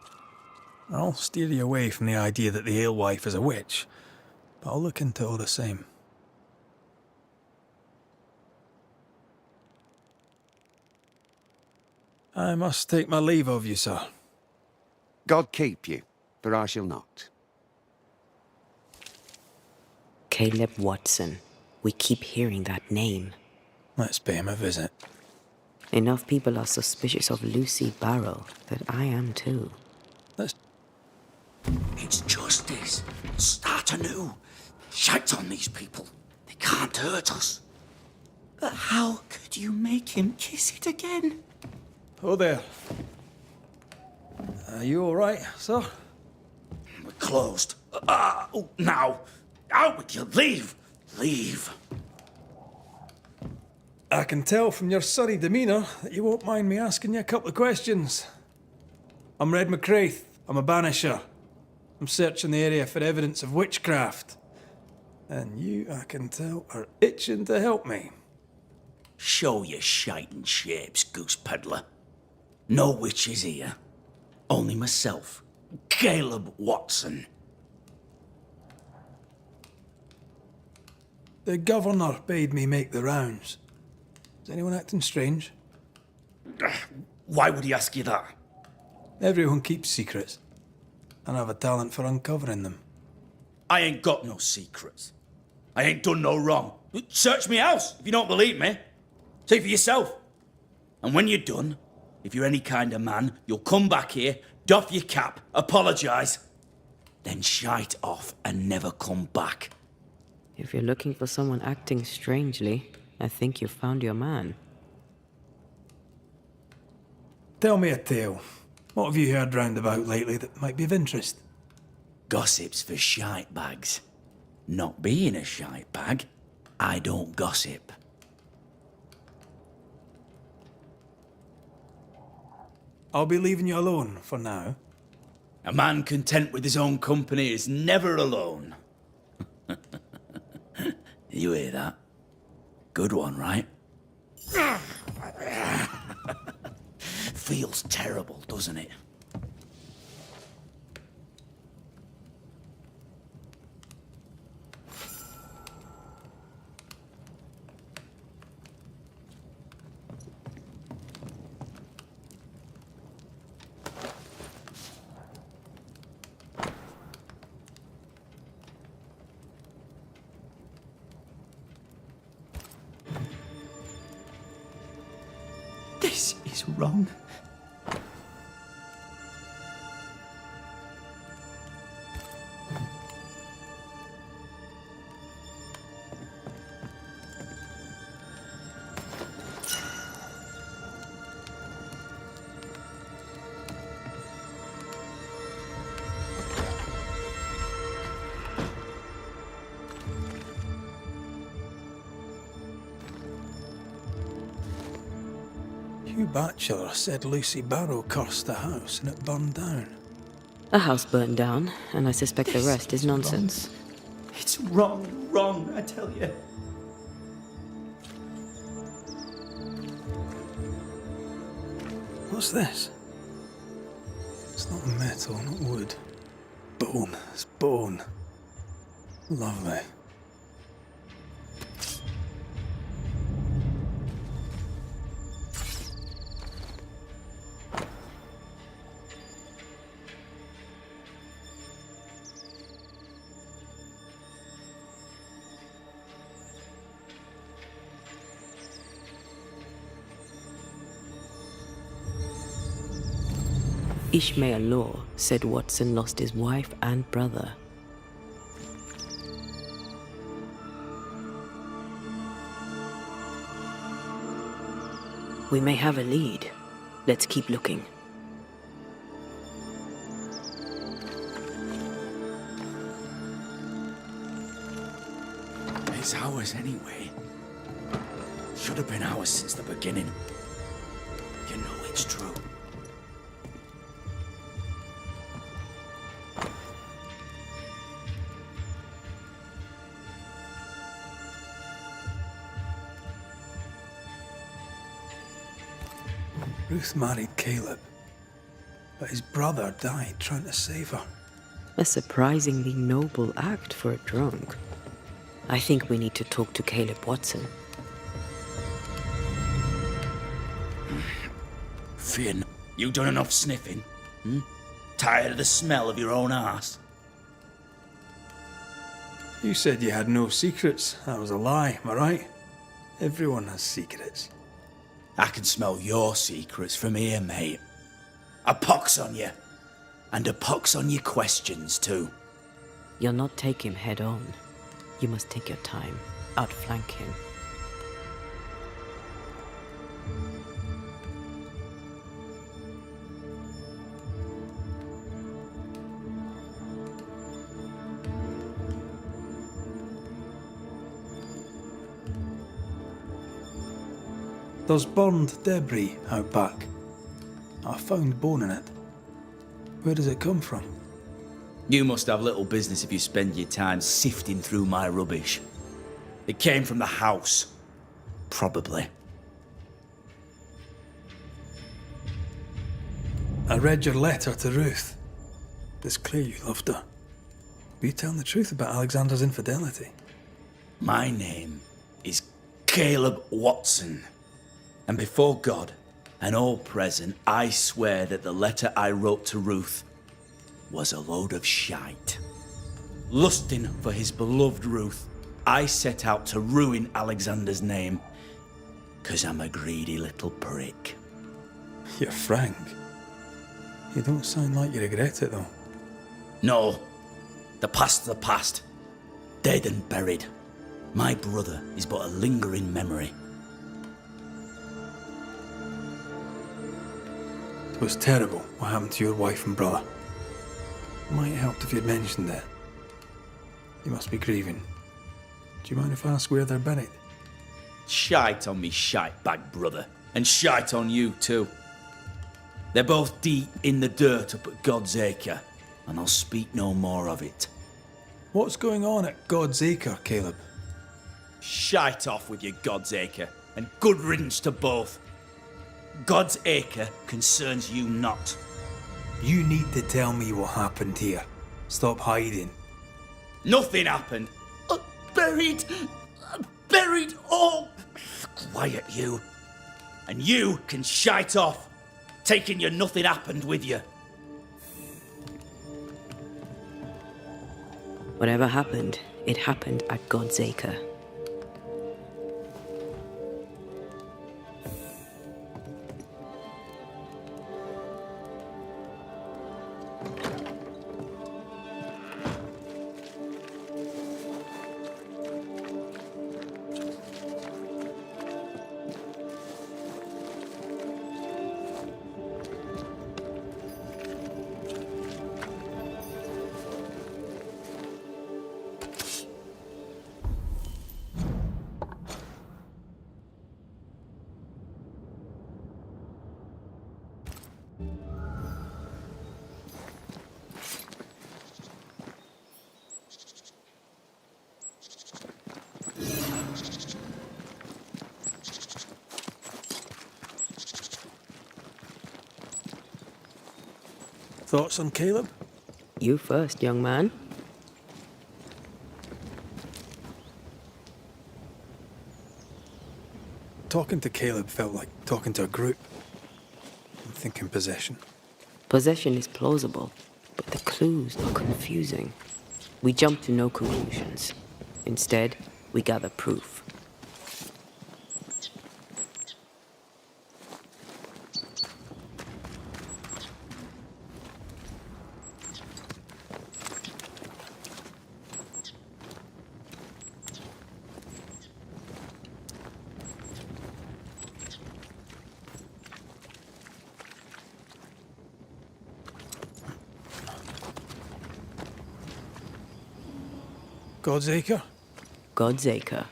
I'll steer you away from the idea that the alewife is a witch, but I'll look into it all the same. I must take my leave of you, sir. God keep you, for I shall not. Caleb Watson. We keep hearing that name. Let's pay him a visit. Enough people are suspicious of Lucy Barrow that I am too. Let's... It's justice. Start anew. Shout on these people. They can't hurt us. But how could you make him kiss it again? Oh there. Are you all right, sir? We're closed. Now. Out with you. Leave. Leave. I can tell from your surly demeanour that you won't mind me asking you a couple of questions. I'm Reda Macreya. I'm a Banisher. I'm searching the area for evidence of witchcraft. And you, I can tell, are itching to help me. Show your shiting shapes, goose peddler. No witches here. Only myself, Caleb Watson. The governor bade me make the rounds. Is anyone acting strange? Why would he ask you that? Everyone keeps secrets, and I have a talent for uncovering them. I ain't got no secrets. I ain't done no wrong. Search me house if you don't believe me. See for yourself. And when you're done, if you're any kind of man, you'll come back here, doff your cap, apologise, then shite off and never come back. If you're looking for someone acting strangely, I think you've found your man. Tell me a tale. What have you heard round about lately that might be of interest? Gossip's for shite bags. Not being a shite bag, I don't gossip. I'll be leaving you alone for now. A man content with his own company is never alone. You hear that? Good one, right? Feels terrible, doesn't it? This is wrong. Hugh Batchelor said Lucy Barrow cursed the house and it burned down. A house burned down, and I suspect the rest is nonsense. Wrong. It's wrong, I tell you. What's this? It's not metal, not wood. Bone. It's bone. Lovely. Ishmael Law said Watson lost his wife and brother. We may have a lead. Let's keep looking. It's ours anyway. Should have been ours since the beginning. You know it's true. Ruth married Caleb, but his brother died trying to save her. A surprisingly noble act for a drunk. I think we need to talk to Caleb Watson. Finn, you done enough sniffing? Tired of the smell of your own arse? You said you had no secrets. That was a lie, am I right? Everyone has secrets. I can smell your secrets from here, mate. A pox on you. And a pox on your questions, too. You'll not take him head on. You must take your time, outflank him. There's burned debris out back. I found bone in it. Where does it come from? You must have little business if you spend your time sifting through my rubbish. It came from the house. Probably. I read your letter to Ruth. It's clear you loved her. Were you telling the truth about Alexander's infidelity? My name is Caleb Watson. And before God and all present, I swear that the letter I wrote to Ruth was a load of shite. Lusting for his beloved Ruth, I set out to ruin Alexander's name, 'cause I'm a greedy little prick. You're frank. You don't sound like you regret it, though. No, the past's the past. Dead and buried. My brother is but a lingering memory. It was terrible what happened to your wife and brother. Might help if you'd mentioned it. You must be grieving. Do you mind if I ask where they're buried? Shite on me shite bag brother, and shite on you too. They're both deep in the dirt up at God's Acre, and I'll speak no more of it. What's going on at God's Acre, Caleb? Shite off with your God's Acre, and good riddance to both. God's Acre concerns you not. You need to tell me what happened here. Stop hiding. Nothing happened. Buried. Buried all. Quiet, you. And you can shite off, taking your nothing happened with you. Whatever happened, it happened at God's Acre. Thoughts on Caleb? You first, young man. Talking to Caleb felt like talking to a group. I'm thinking possession. Possession is plausible, but the clues are confusing. We jump to no conclusions. Instead, we gather proof. God's Acre? God's Acre.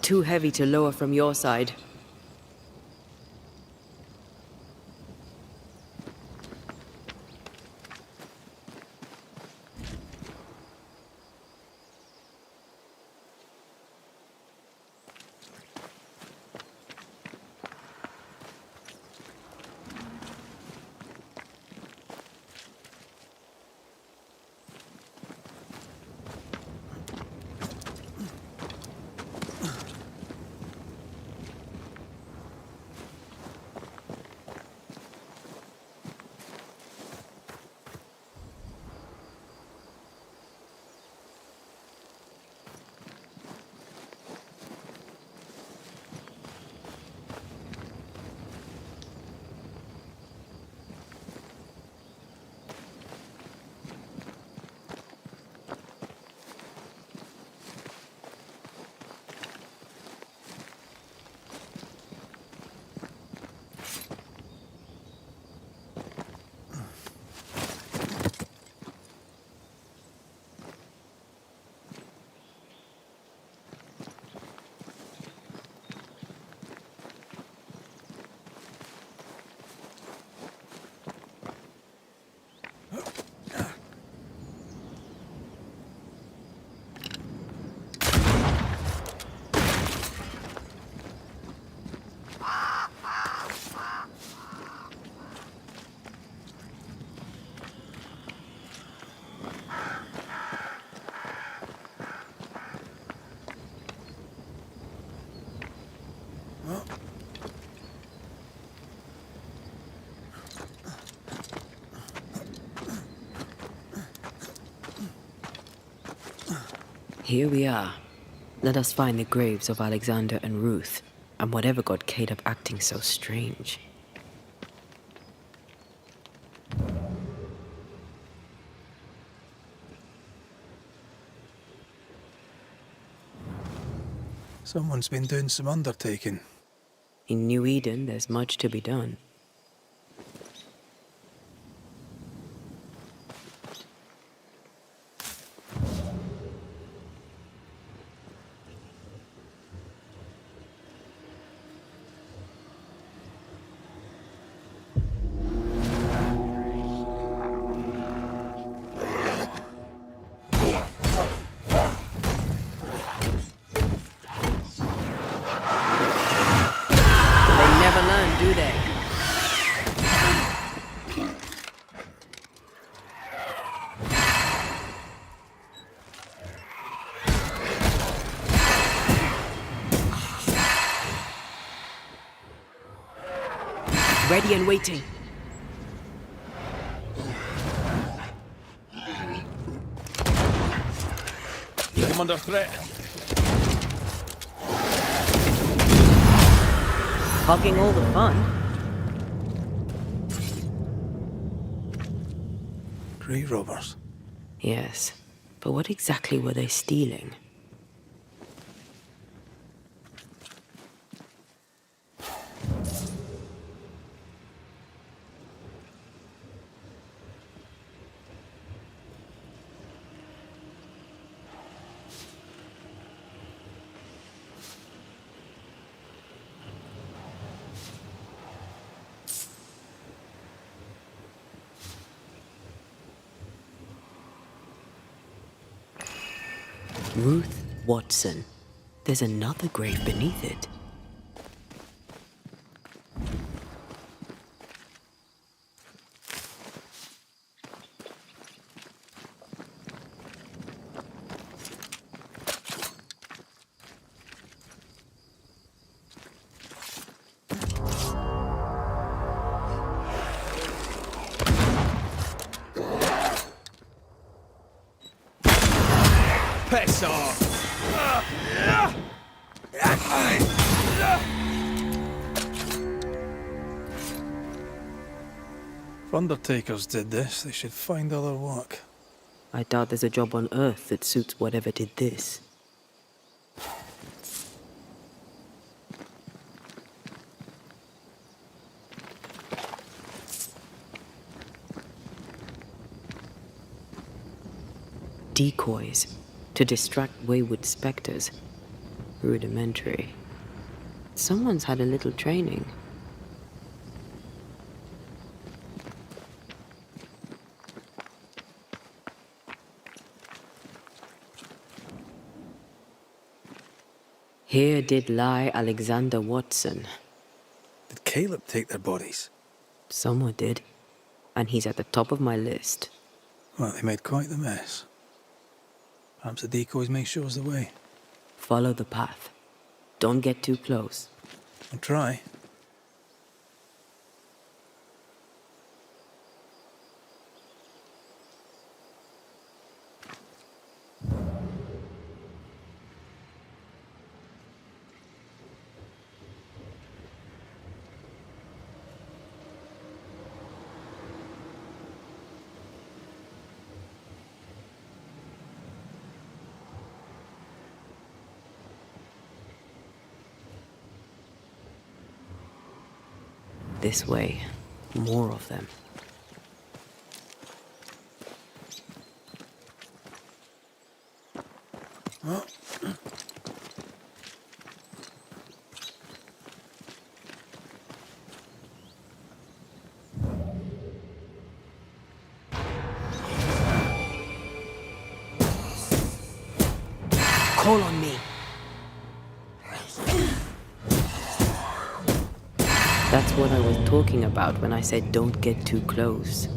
Too heavy to lower from your side. Here we are. Let us find the graves of Alexander and Ruth, and whatever got Caleb acting so strange. Someone's been doing some undertaking. In New Eden, there's much to be done. Do they? Ready and waiting. I'm under threat. Hogging all the fun. Grave robbers. Yes, but what exactly were they stealing? Ruth Watson. There's another grave beneath it. Piss off! If undertakers did this, they should find other work. I doubt there's a job on Earth that suits whatever did this. Decoys to distract wayward specters. Rudimentary. Someone's had a little training. Here did lie Alexander Watson. Did Caleb take their bodies? Someone did, and he's at the top of my list. Well, they made quite the mess. Perhaps the decoys may show us the way. Follow the path. Don't get too close. I'll try. This way. More of them. Call on me. That's what I was talking about when I said don't get too close.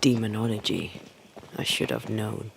Demonology. I should have known.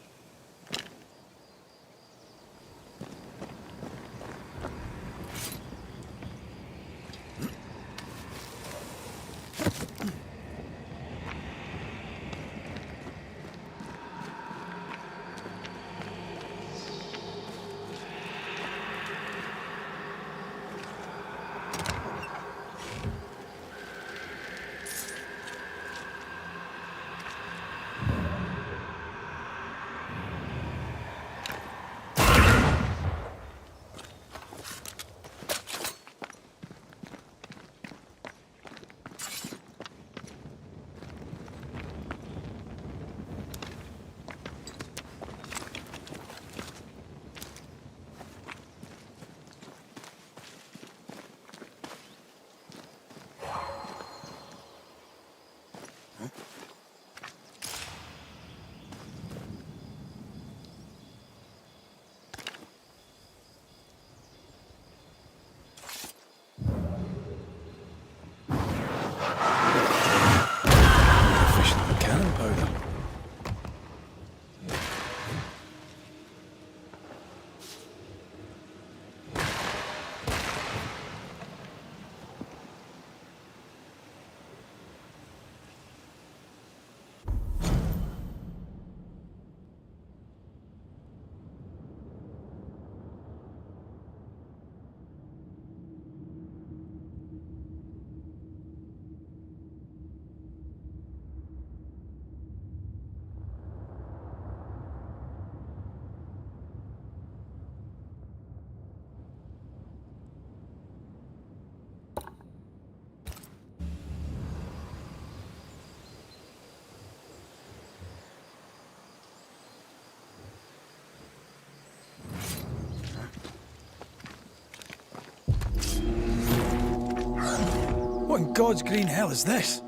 What in God's green hell is this?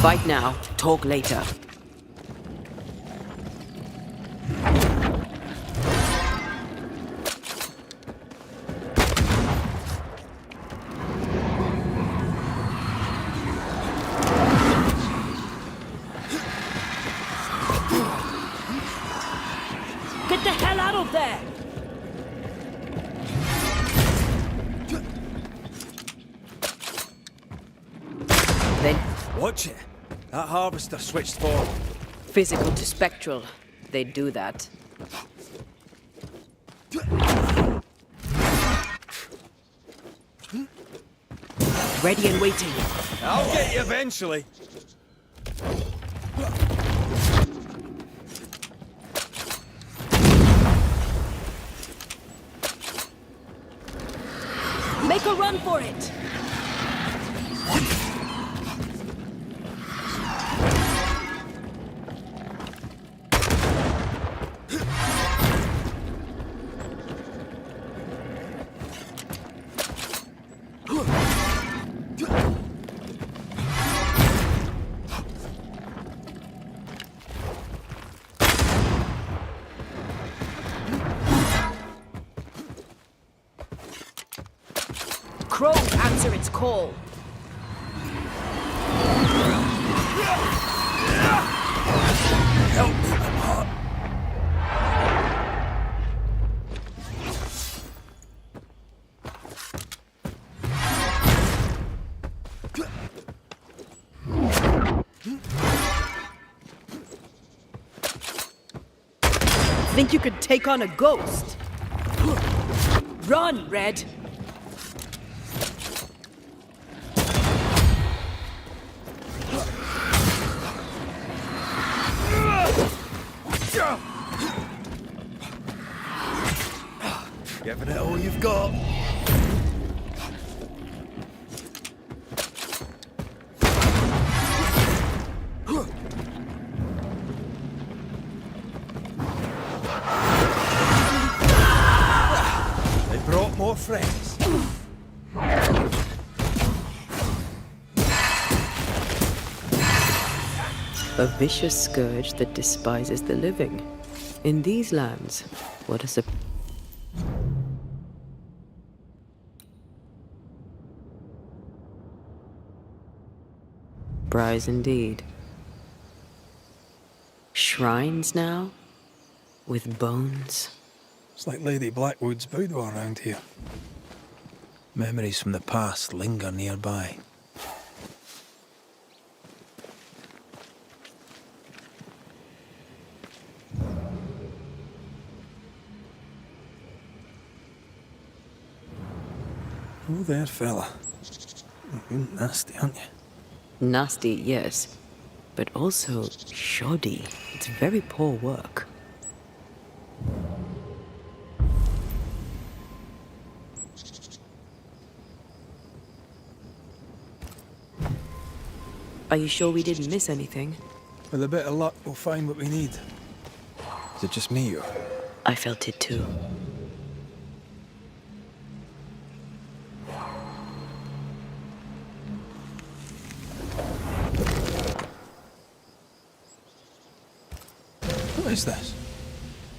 Fight now, talk later. Get the hell out of there! Then Watch it. That harvester switched forward. physical to spectral. They do that. Ready and waiting. I'll get you eventually. Make a run for it! Crows answer its call. Help me, I'm hot. Think you could take on a ghost? Run, Red! Giving it all you've got. They brought more friends. A vicious scourge that despises the living. In these lands, what a surprise indeed. Shrines now? With bones? It's like Lady Blackwood's boudoir around here. Memories from the past linger nearby. Oh there, fella. You're nasty, aren't you? Nasty, yes. But also shoddy. It's very poor work. Are you sure we didn't miss anything? With a bit of luck, we'll find what we need. Is it just me, or...? I felt it too. What is this?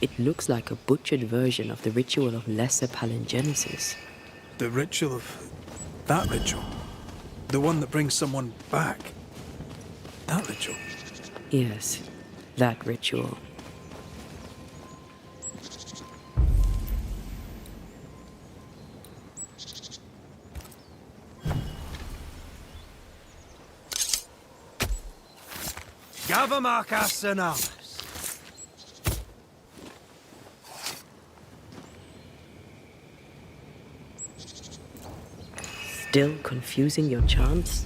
It looks like a butchered version of the ritual of Lesser Palingenesis. The ritual of... that ritual? The one that brings someone back? That ritual? Yes, that ritual. Gavamarkas Analis. Still confusing your chants?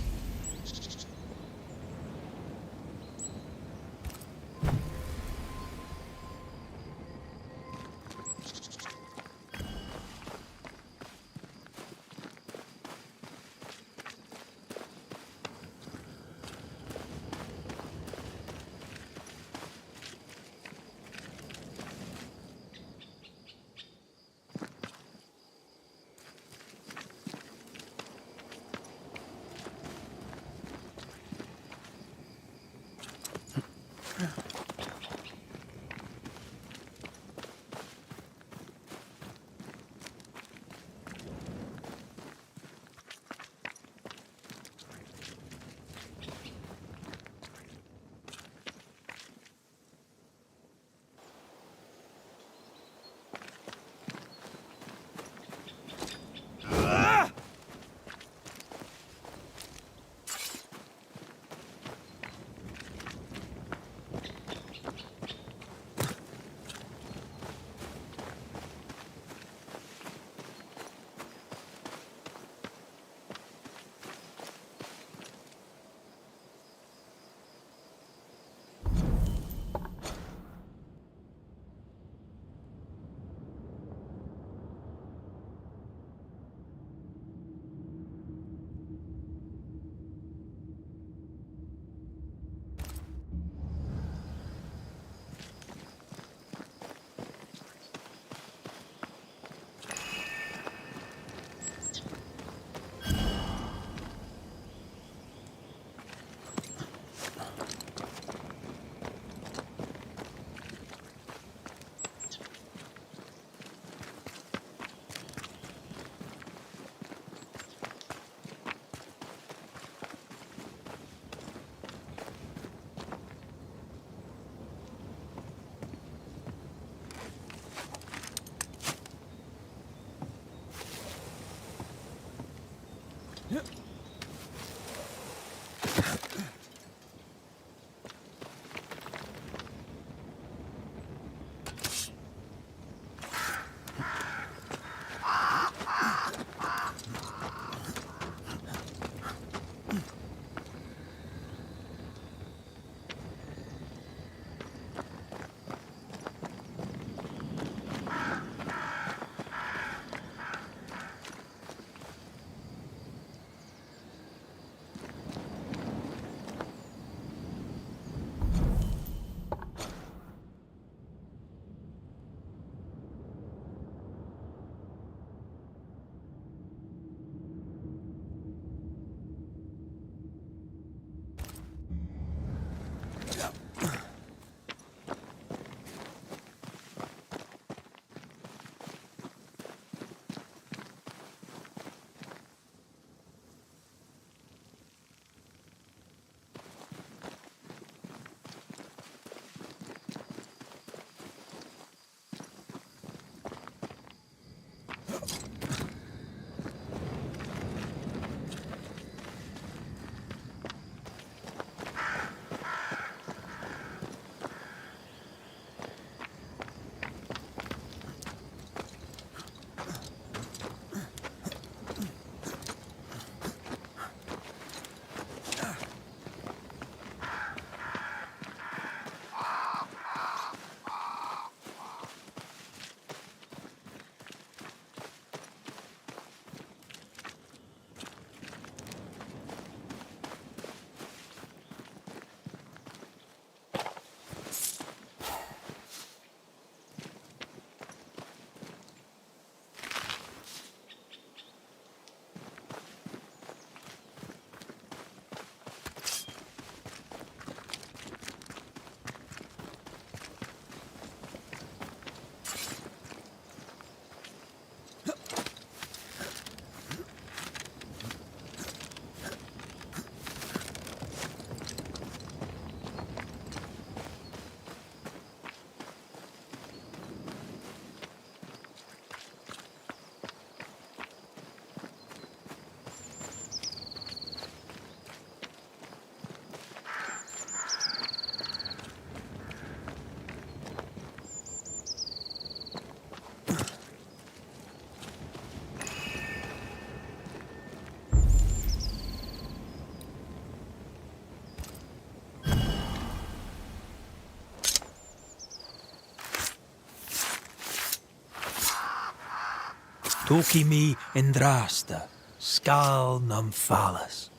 Tokimi indrasta, skal numphalis.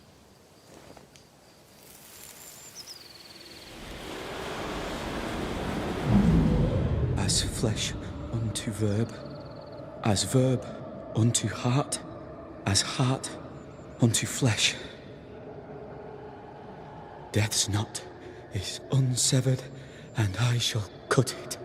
As flesh unto verb, as verb unto heart, as heart unto flesh. Death's knot is unsevered, and I shall cut it.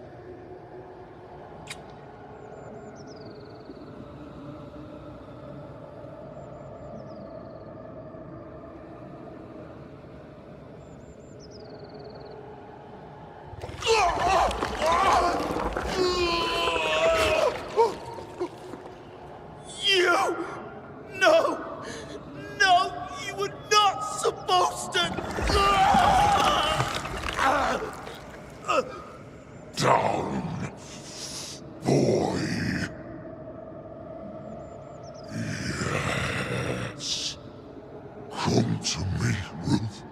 Come to me, Ruth.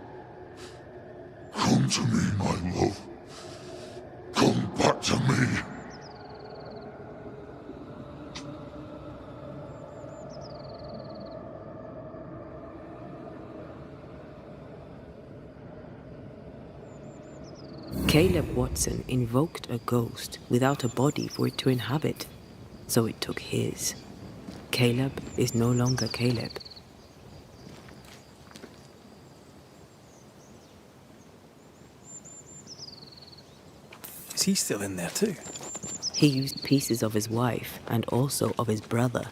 Come to me, my love. Come back to me. Caleb Watson invoked a ghost without a body for it to inhabit, so it took his. Caleb is no longer Caleb. Is he still in there too? He used pieces of his wife and also of his brother.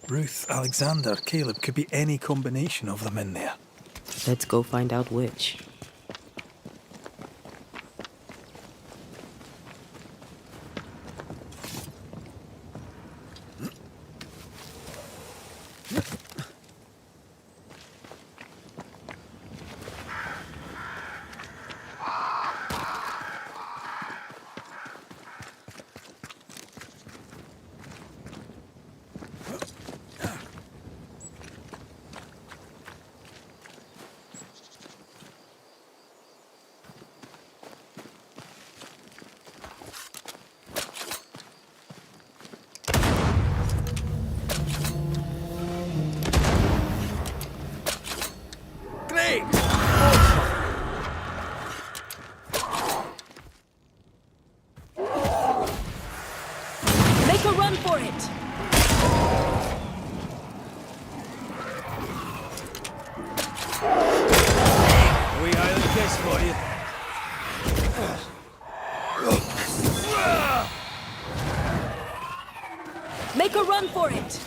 Ruth, Alexander, Caleb, could be any combination of them in there. Let's go find out which. Make a run for it! A wee island kiss for you. Make a run for it!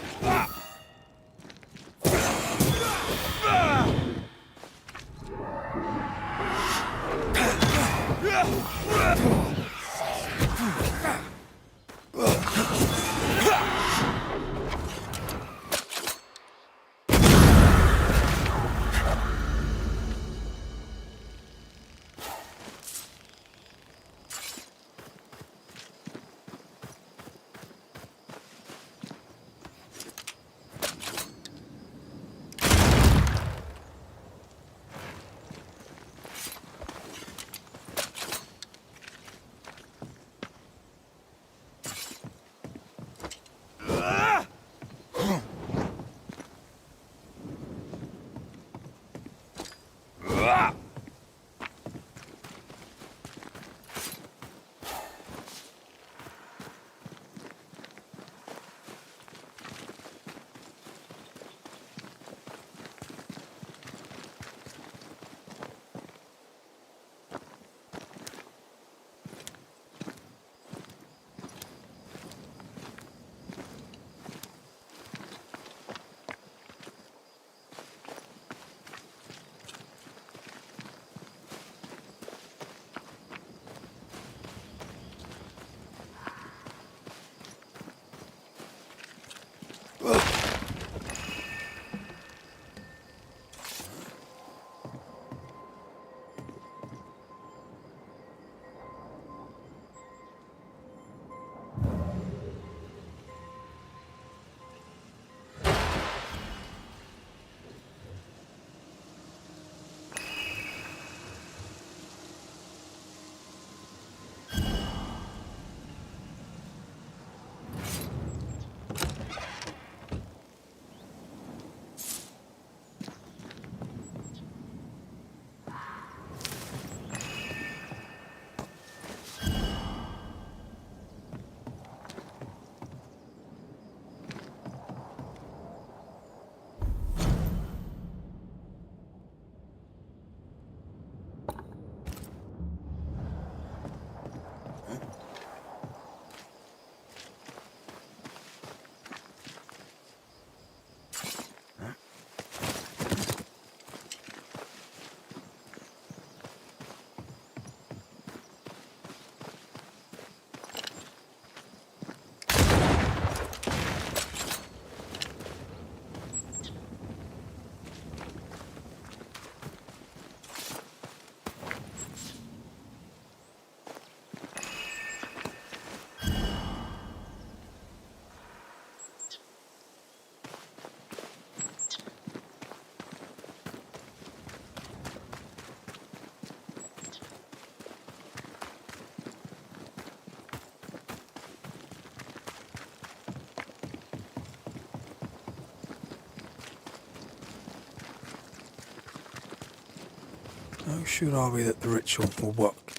How sure are we that the ritual will work?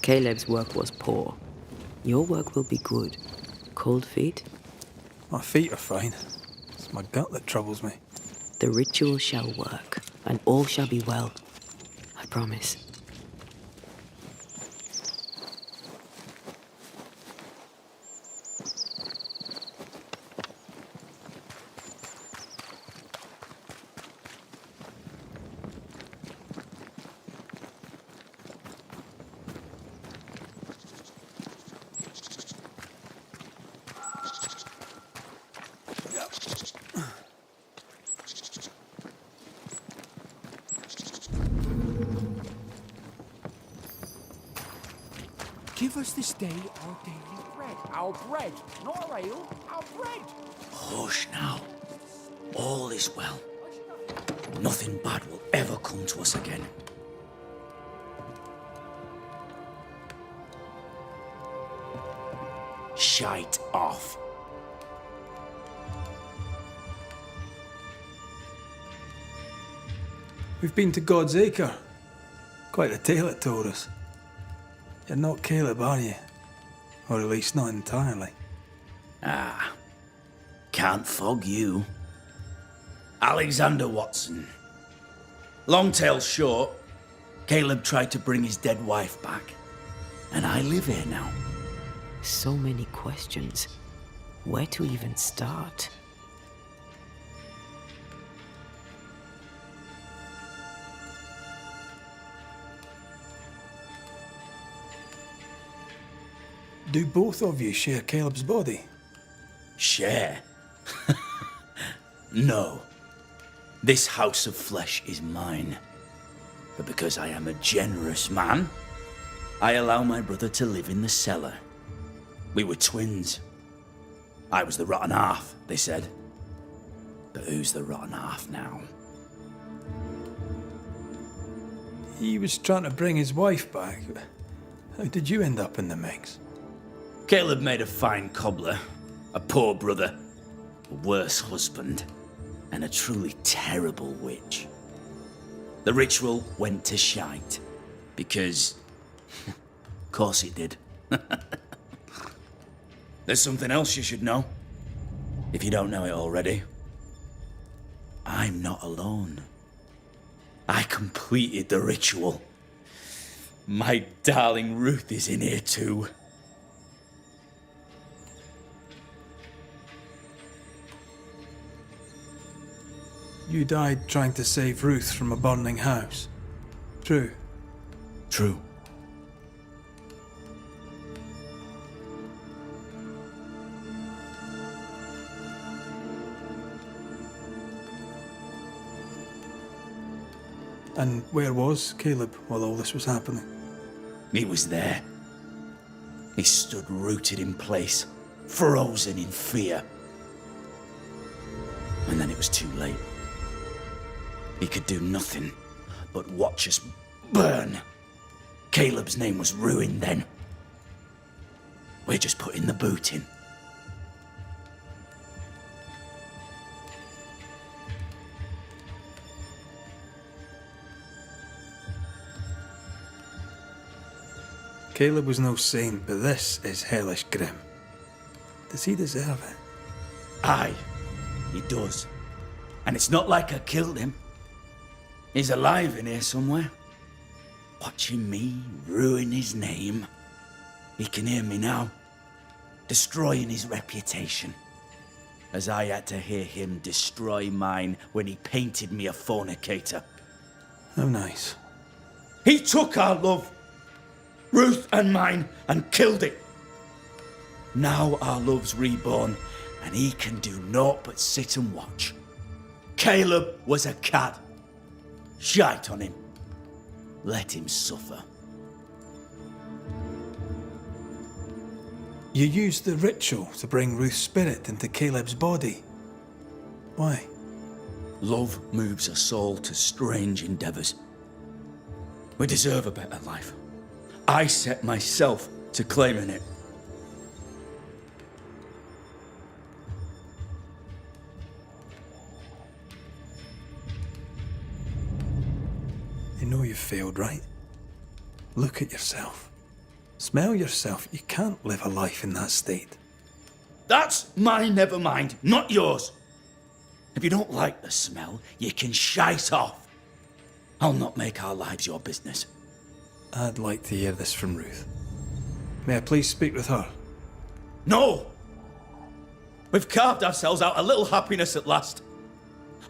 Caleb's work was poor. Your work will be good. Cold feet? My feet are fine. It's my gut that troubles me. The ritual shall work, and all shall be well. I promise. Give us this day our daily bread. Our bread, not our ale, our bread. Hush now. All is well. Nothing bad will ever come to us again. Shite off. We've been to God's Acre. Quite a tale it told us. You're not Caleb, are you? Or at least not entirely. Ah, can't fog you. Alexander Watson. Long tale short, Caleb tried to bring his dead wife back. And I live here now. So many questions. Where to even start? Do both of you share Caleb's body? Share? No. This house of flesh is mine. But because I am a generous man, I allow my brother to live in the cellar. We were twins. I was the rotten half, they said. But who's the rotten half now? He was trying to bring his wife back. How did you end up in the mix? Caleb made a fine cobbler, a poor brother, a worse husband, and a truly terrible witch. The ritual went to shite, because... of course it did. There's something else you should know, if you don't know it already. I'm not alone. I completed the ritual. My darling Ruth is in here too. You died trying to save Ruth from a burning house. True. True. And where was Caleb while all this was happening? He was there. He stood rooted in place, frozen in fear. And then it was too late. He could do nothing but watch us burn. Caleb's name was ruined then. We're just putting the boot in. Caleb was no saint, but this is hellish grim. Does he deserve it? Aye, he does. And it's not like I killed him. He's alive in here somewhere, watching me ruin his name. He can hear me now, destroying his reputation, as I had to hear him destroy mine when he painted me a fornicator. How nice. He took our love, Ruth and mine, and killed it. Now our love's reborn, and he can do naught but sit and watch. Caleb was a cad. Shite on him. Let him suffer. You used the ritual to bring Ruth's spirit into Caleb's body. Why? Love moves us all to strange endeavours. We deserve a better life. I set myself to claiming it. You know you've failed, right? Look at yourself. Smell yourself. You can't live a life in that state. That's my never mind, not yours. If you don't like the smell, you can shite off. I'll not make our lives your business. I'd like to hear this from Ruth. May I please speak with her? No! We've carved ourselves out a little happiness at last.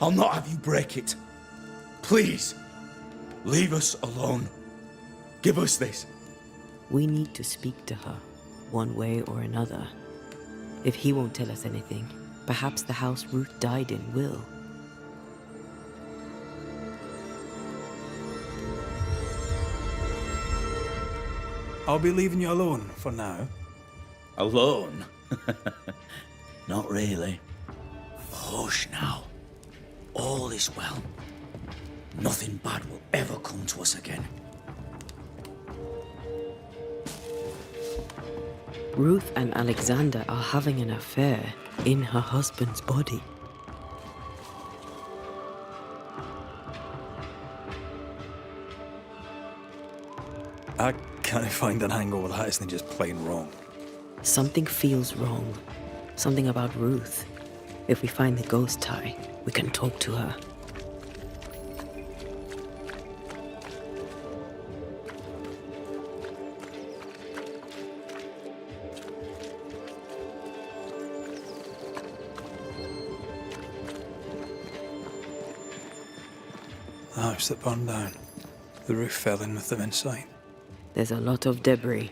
I'll not have you break it. Please, leave us alone. Give us this. We need to speak to her, one way or another. If he won't tell us anything, perhaps the house Ruth died in will. I'll be leaving you alone for now. Alone? Not really. Hush now. All is well. Nothing bad will ever come to us again. Ruth and Alexander are having an affair in her husband's body. I can't find an angle with that, isn't it just plain wrong? Something feels wrong. Something about Ruth. If we find the ghost tie, we can talk to her. The house that burned down. The roof fell in with them inside. There's a lot of debris.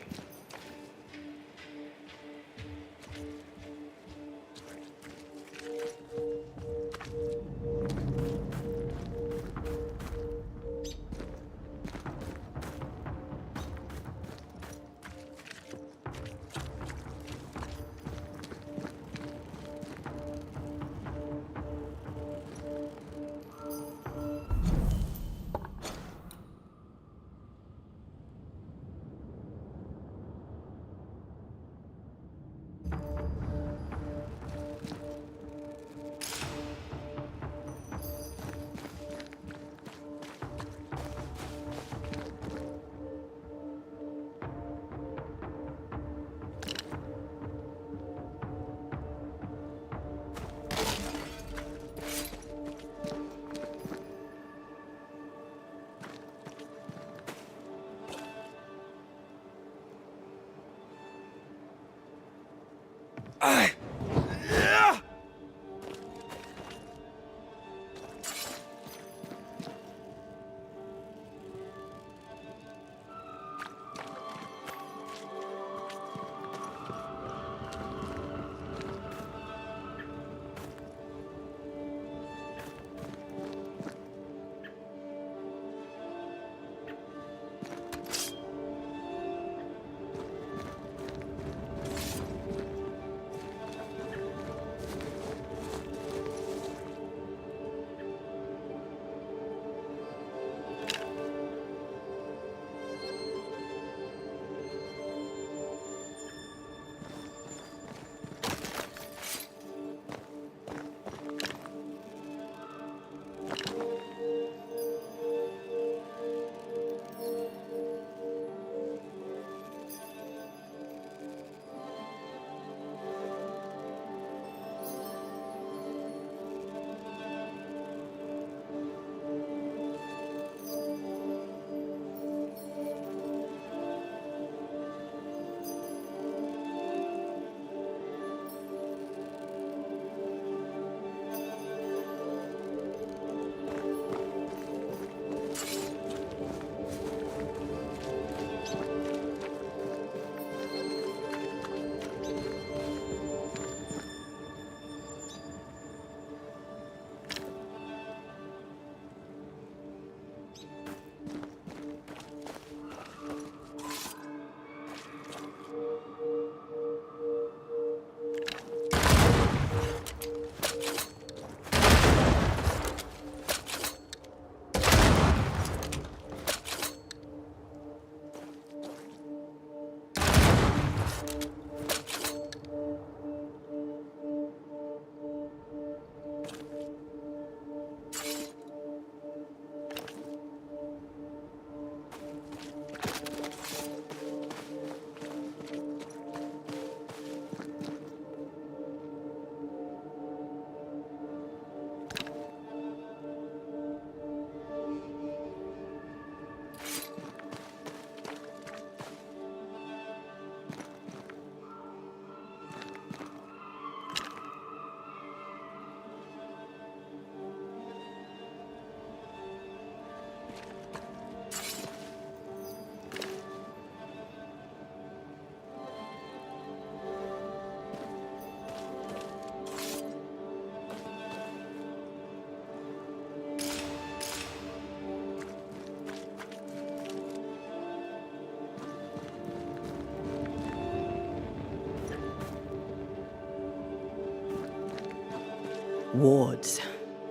Wards.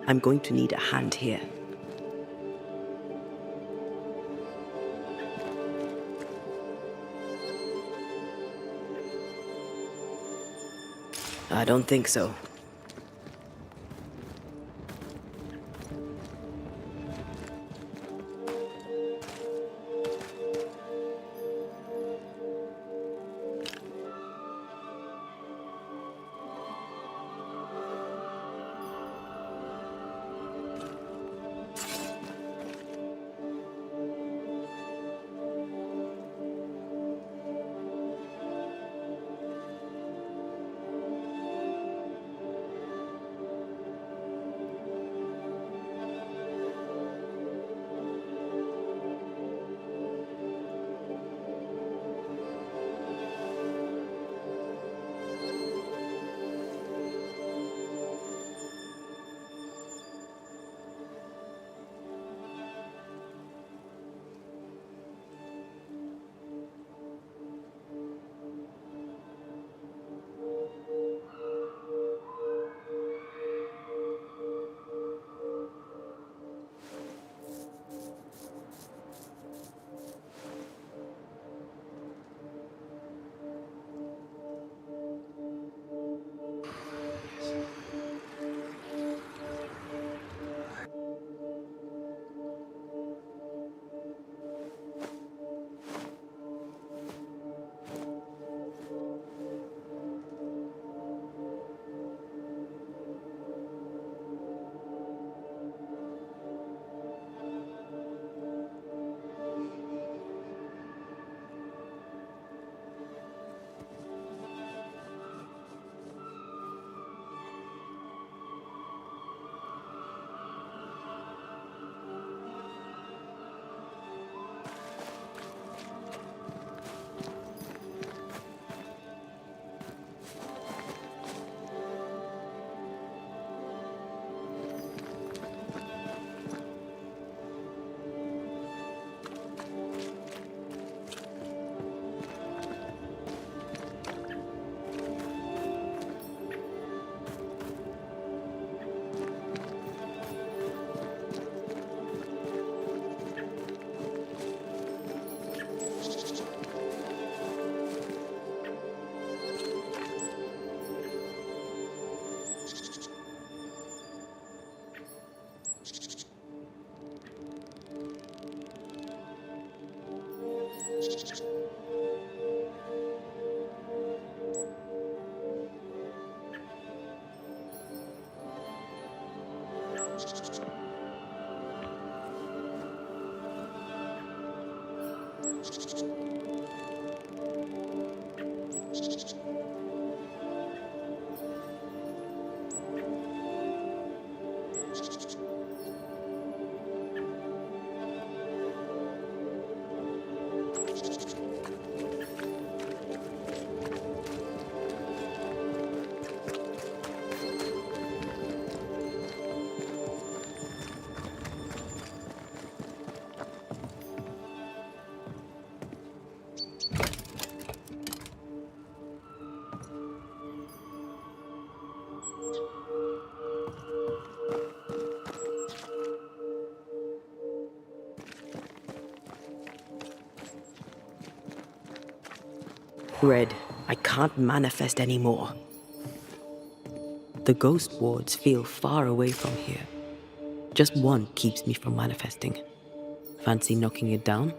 I'm going to need a hand here. I don't think so. Red, I can't manifest anymore. The ghost wards feel far away from here. Just one keeps me from manifesting. Fancy knocking it down?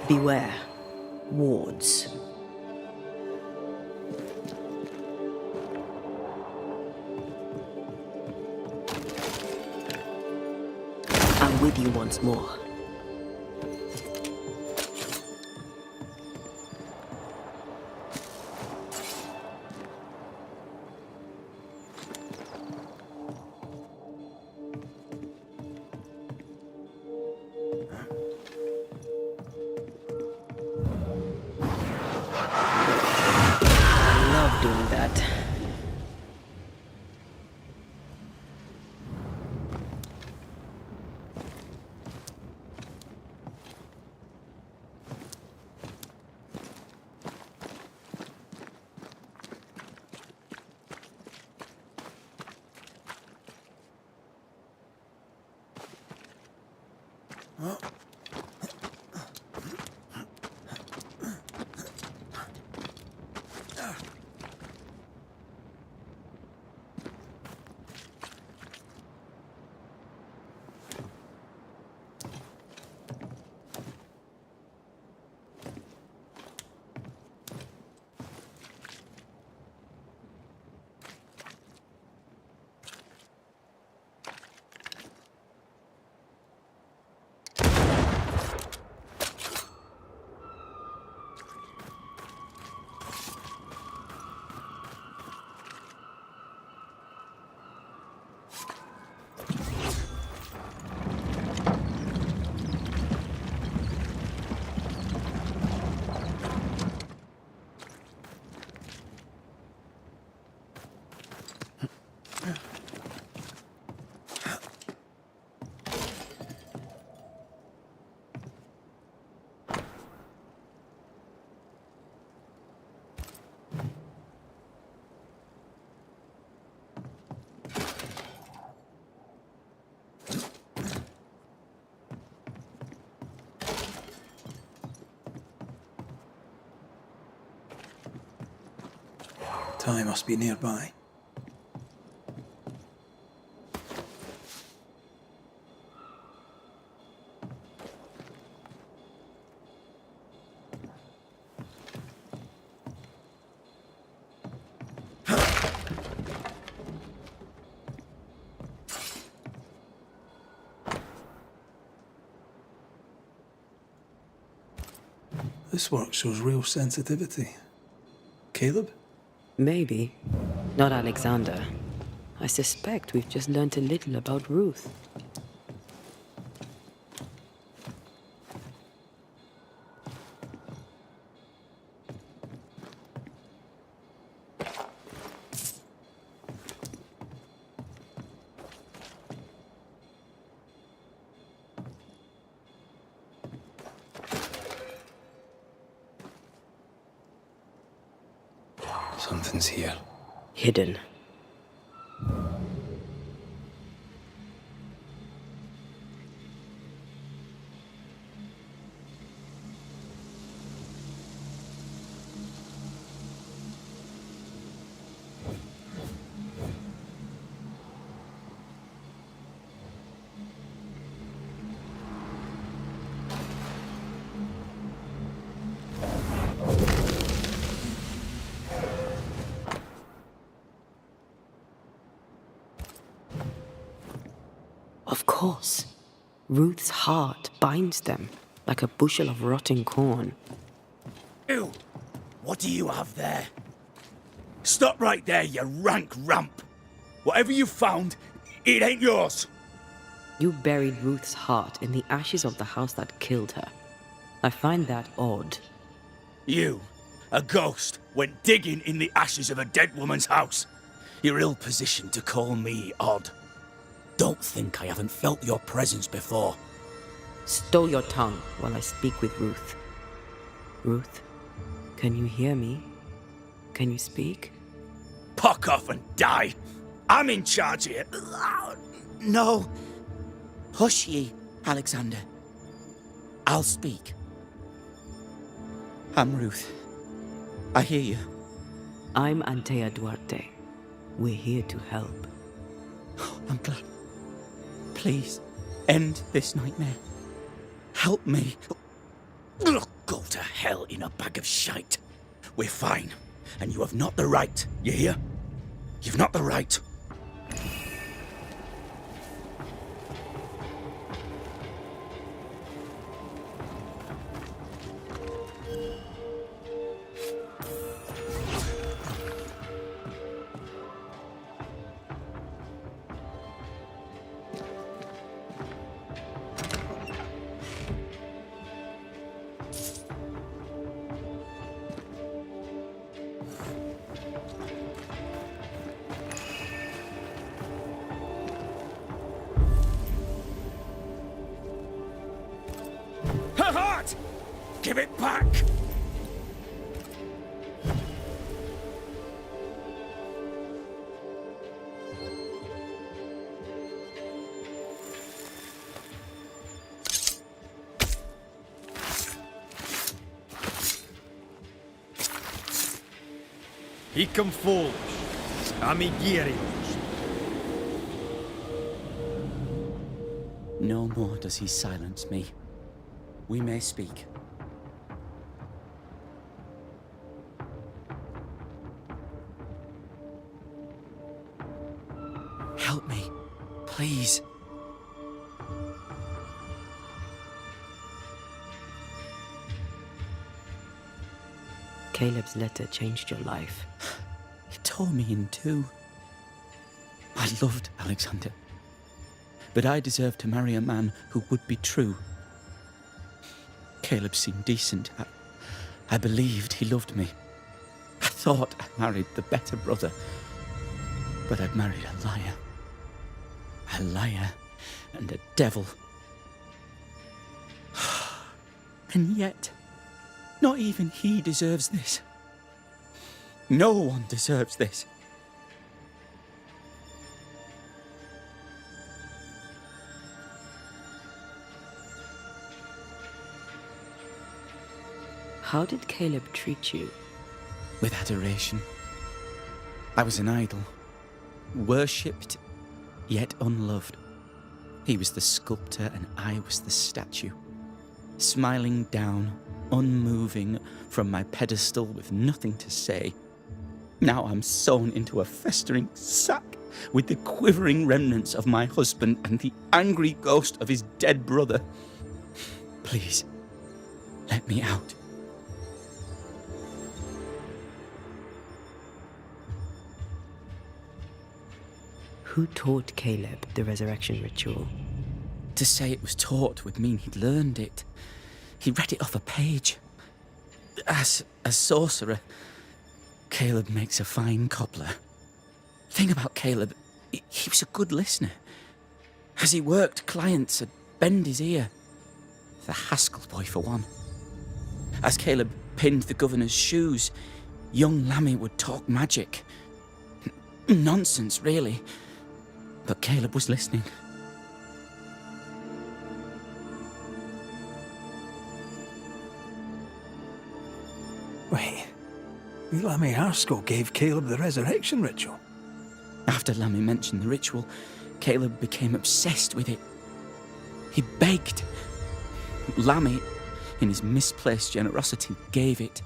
Beware. Wards. I'm with you once more. Doing that. Ty must be nearby. This work shows real sensitivity. Caleb? Maybe. Not Alexander. I suspect we've just learnt a little about Ruth. Something's here. Hidden. Of course. Ruth's heart binds them like a bushel of rotting corn. Ew! What do you have there? Stop right there, you rank rump! Whatever you found, it ain't yours! You buried Ruth's heart in the ashes of the house that killed her. I find that odd. You, a ghost, went digging in the ashes of a dead woman's house. You're ill-positioned to call me odd. Don't think I haven't felt your presence before. Stow your tongue while I speak with Ruth. Ruth, can you hear me? Can you speak? Puck off and die! I'm in charge here. No. Hush ye, Alexander. I'll speak. I'm Ruth. I hear you. I'm Antei Duarte. We're here to help. I'm glad. Please, end this nightmare. Help me. Go to hell in a bag of shite. We're fine, and you have not the right, you hear? You've not the right. Her heart! Give it back! Icum foolish, amigirios. No more does he silence me. We may speak. Help me, please. Caleb's letter changed your life. It tore me in two. I loved Alexander, but I deserved to marry a man who would be true. Caleb seemed decent. I believed he loved me. I thought I married the better brother, but I'd married a liar. A liar and a devil. And yet, not even he deserves this. No one deserves this. How did Caleb treat you? With adoration. I was an idol, worshipped, yet unloved. He was the sculptor and I was the statue, smiling down, unmoving from my pedestal with nothing to say. Now I'm sewn into a festering sack with the quivering remnants of my husband and the angry ghost of his dead brother. Please, let me out. Who taught Caleb the resurrection ritual? To say it was taught would mean he'd learned it. He read it off a page. As a sorcerer, Caleb makes a fine cobbler. Thing about Caleb, he was a good listener. As he worked, clients would bend his ear. The Haskell boy, for one. As Caleb pinned the governor's shoes, young Lammy would talk magic. Nonsense, really. But Caleb was listening. Wait, Lammy Haskell gave Caleb the resurrection ritual? After Lammy mentioned the ritual, Caleb became obsessed with it. He begged. Lammy, in his misplaced generosity, gave it.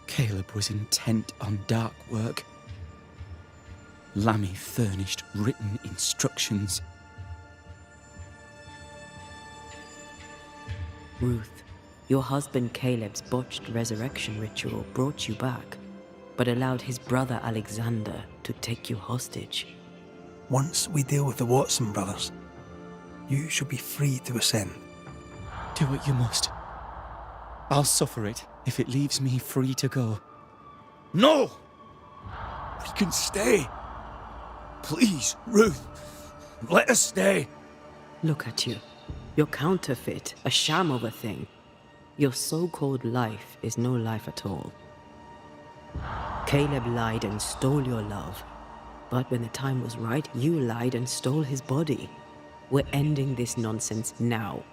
Caleb was intent on dark work. Lammy furnished written instructions. Ruth, your husband Caleb's botched resurrection ritual brought you back, but allowed his brother Alexander to take you hostage. Once we deal with the Watson brothers, you shall be free to ascend. Do what you must. I'll suffer it if it leaves me free to go. No! We can stay. Please, Ruth, let us stay. Look at you. You're counterfeit, a sham of a thing. Your so-called life is no life at all. Caleb lied and stole your love. But when the time was right, you lied and stole his body. We're ending this nonsense now.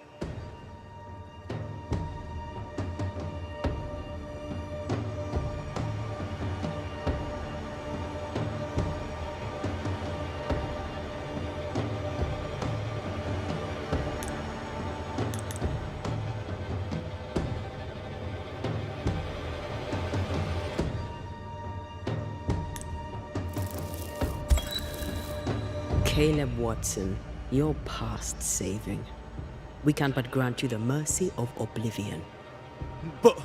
Caleb Watson, you're past saving. We can but grant you the mercy of oblivion. But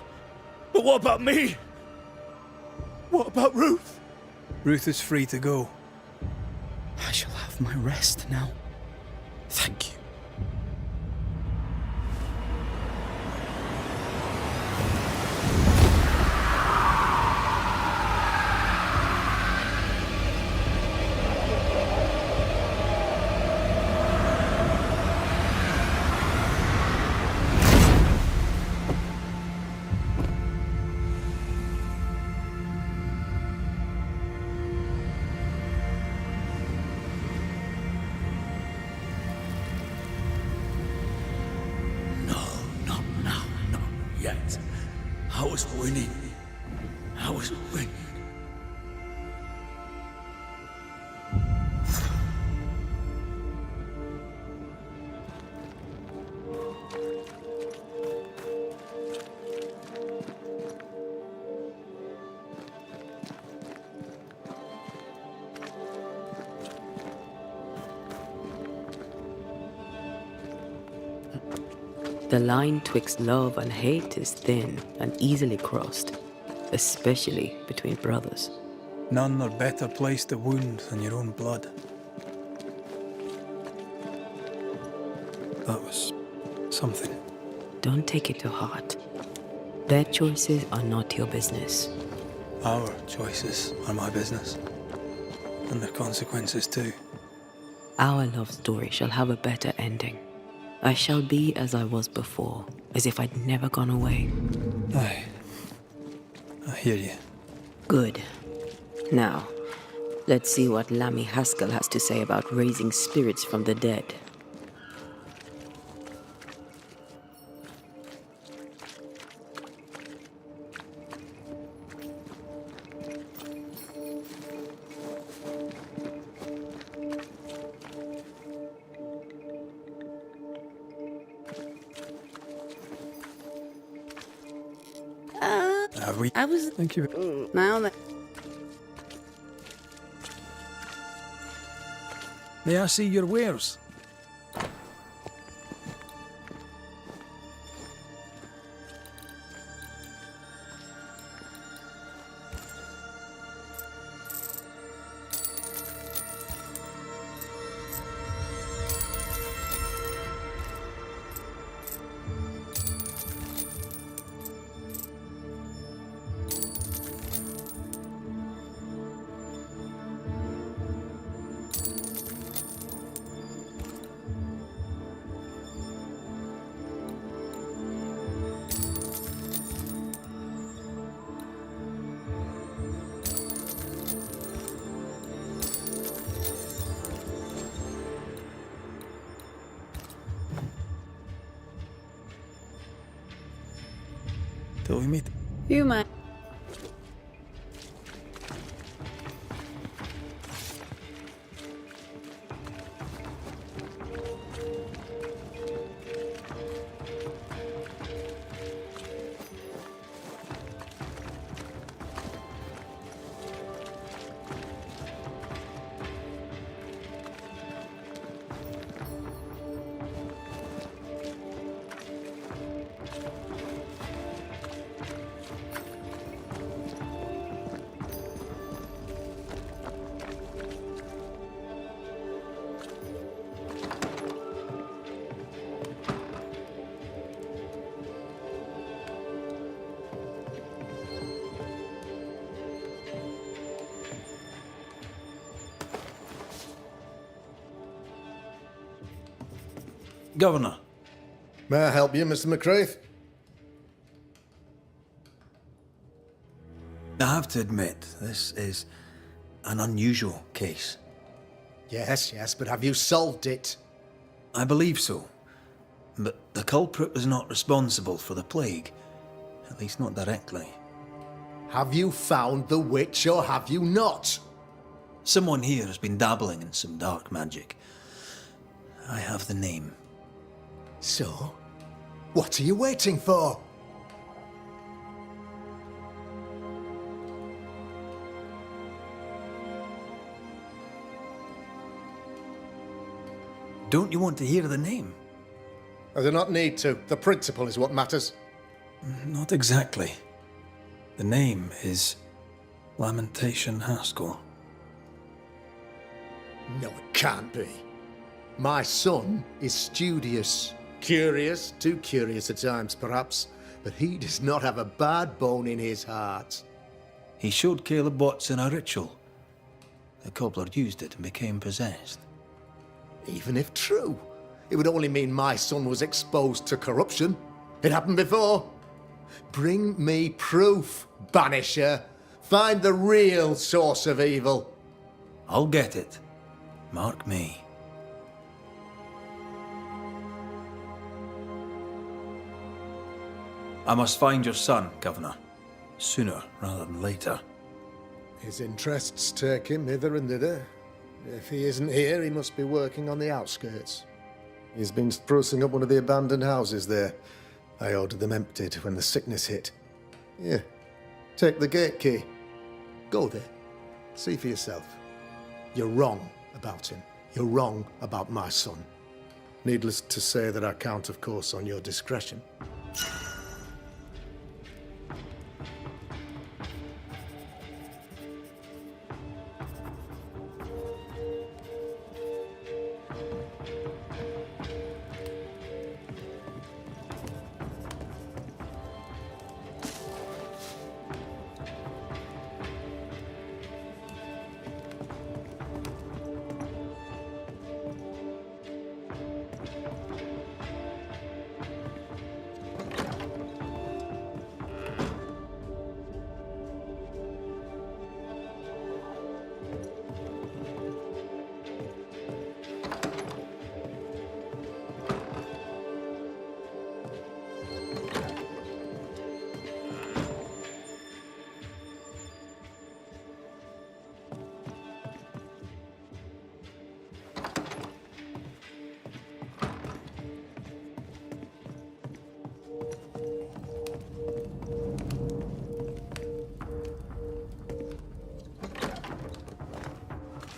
what about me? What about Ruth? Ruth is free to go. I shall have my rest now. Thank you. I was winning. I was winning. The line twixt love and hate is thin and easily crossed, especially between brothers. None are better placed to wound than your own blood. That was something. Don't take it to heart. Their choices are not your business. Our choices are my business. And their consequences too. Our love story shall have a better ending. I shall be as I was before, as if I'd never gone away. Aye. I hear you. Good. Now, let's see what Lammy Haskell has to say about raising spirits from the dead. Have we? I was... Thank you. Now that... May I see your wares? Till we meet. You might... Governor. May I help you, Mr. McCraith? I have to admit, this is an unusual case. Yes, but have you solved it? I believe so. But the culprit was not responsible for the plague. At least not directly. Have you found the witch or have you not? Someone here has been dabbling in some dark magic. I have the name. So, what are you waiting for? Don't you want to hear the name? I do not need to. The principle is what matters. Not exactly. The name is Lamentation Haskell. No, it can't be. My son is studious. Curious, too curious at times, perhaps. But he does not have a bad bone in his heart. He showed Caleb Watson a ritual. The cobbler used it and became possessed. Even if true, it would only mean my son was exposed to corruption. It happened before. Bring me proof, Banisher. Find the real source of evil. I'll get it. Mark me. I must find your son, Governor. Sooner rather than later. His interests take him hither and thither. If he isn't here, he must be working on the outskirts. He's been sprucing up one of the abandoned houses there. I ordered them emptied when the sickness hit. Here, take the gate key. Go there. See for yourself. You're wrong about him. You're wrong about my son. Needless to say that I count, of course, on your discretion.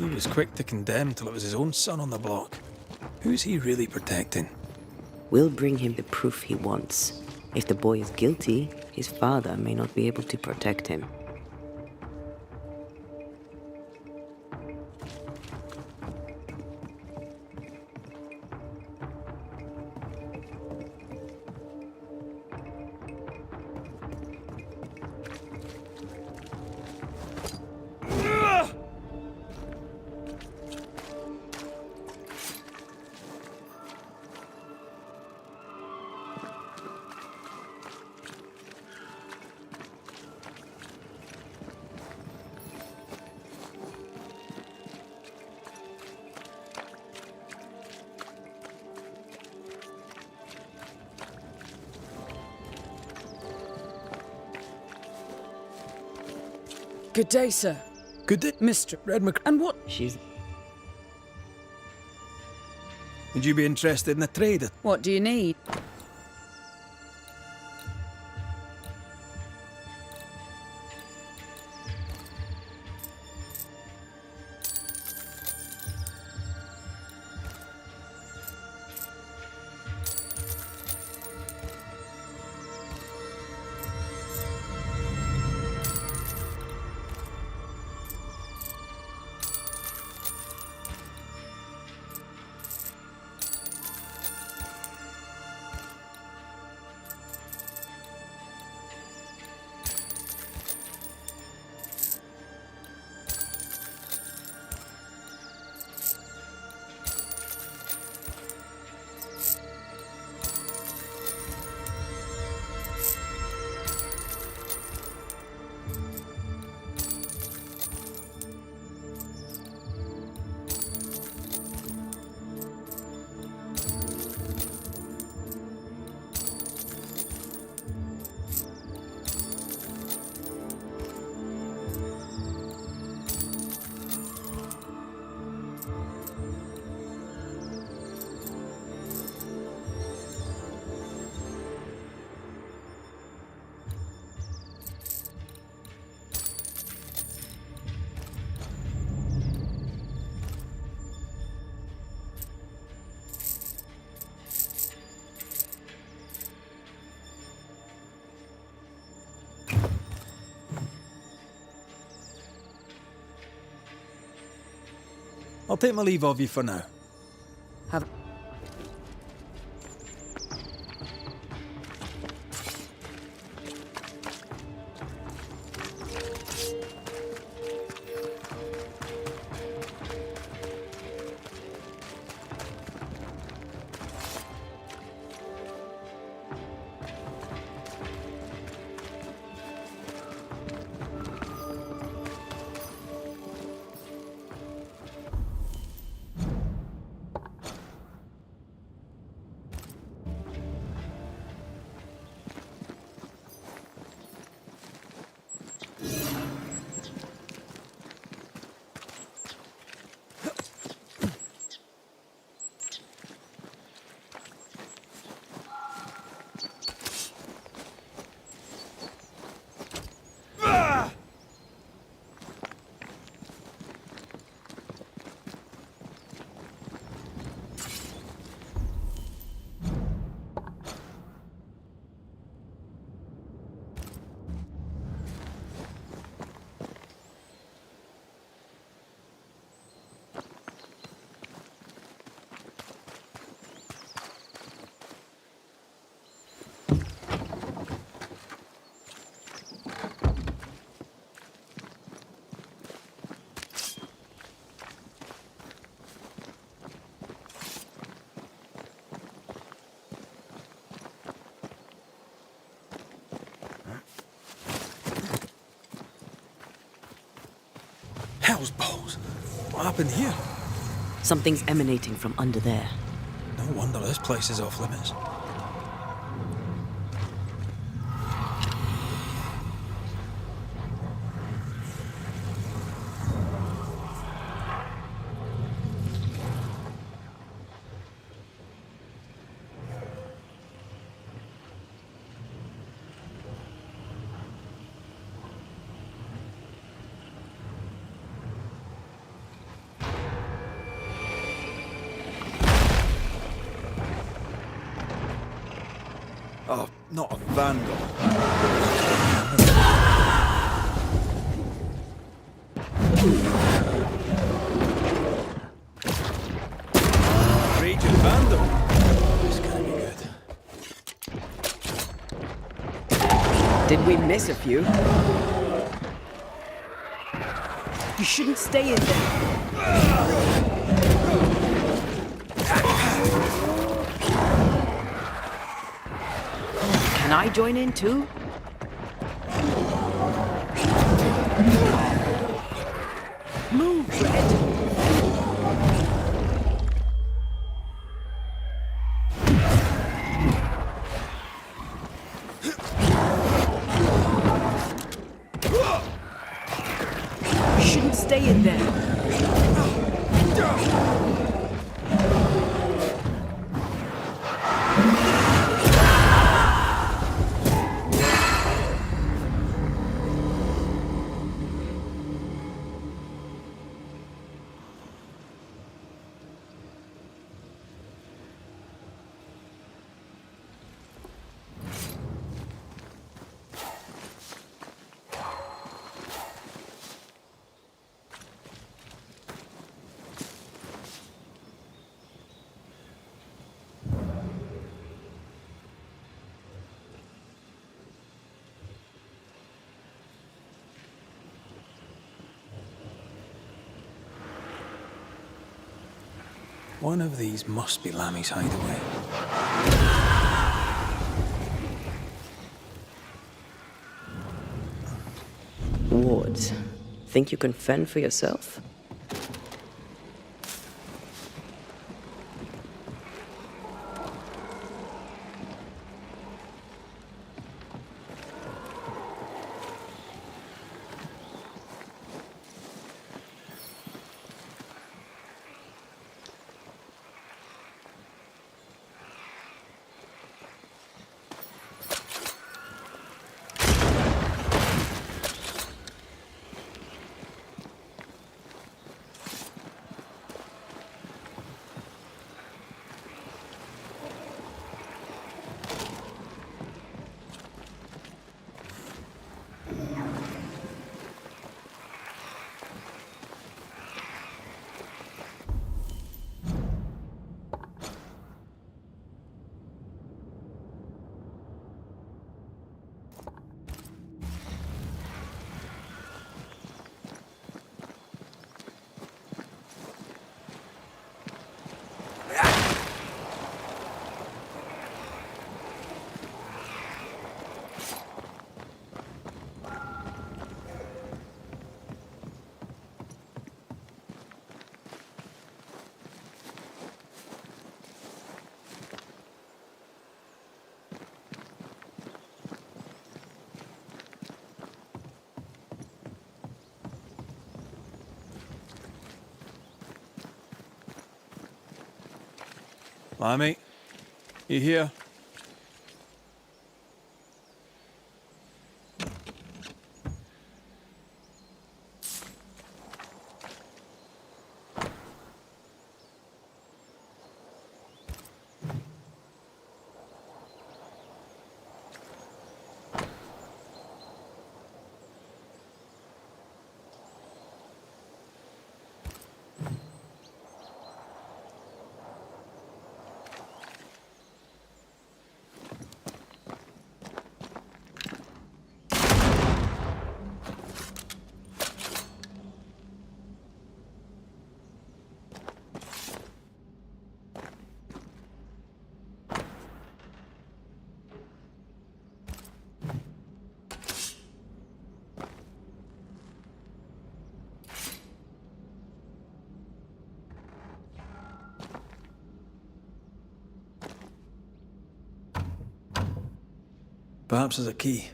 He was quick to condemn till it was his own son on the block. Who's he really protecting? We'll bring him the proof he wants. If the boy is guilty, his father may not be able to protect him. Good day, sir. Good day, Mr. Reda Macreya. And what? She's... Would you be interested in a trade? What do you need? I'll take my leave of you for now. Have Hell's balls. What happened here? something's emanating from under there. No wonder this place is off limits. Oh, not a vandal. Raging vandal. This is gonna be good. Did we miss a few? You shouldn't stay in there. Can I join in too? Move, Red. You shouldn't stay in there. One of these must be Lammy's hideaway. Wards, think you can fend for yourself? Lammy, you here? Perhaps there's a key.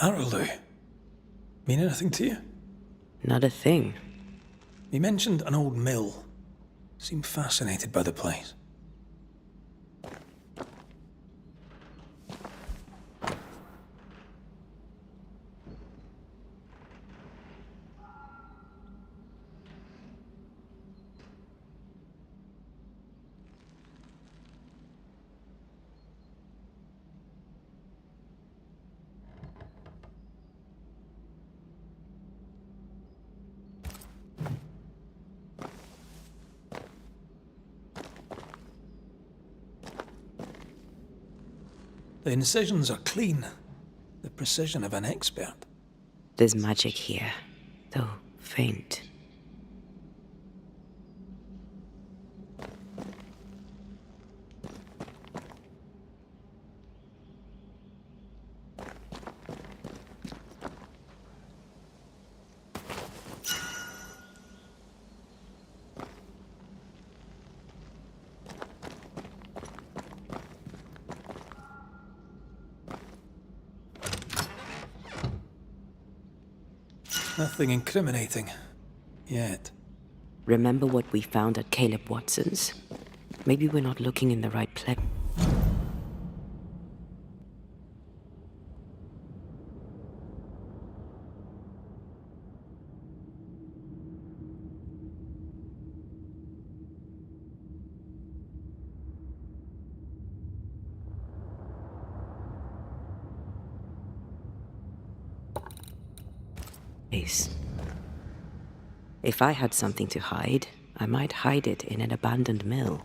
Arrowloo. Mean anything to you? Not a thing. He mentioned an old mill. Seemed fascinated by the place. The incisions are clean. The precision of an expert. There's magic here, though faint. Nothing incriminating. Yet. Remember what we found at Caleb Watson's? Maybe we're not looking in the right place. If I had something to hide, I might hide it in an abandoned mill.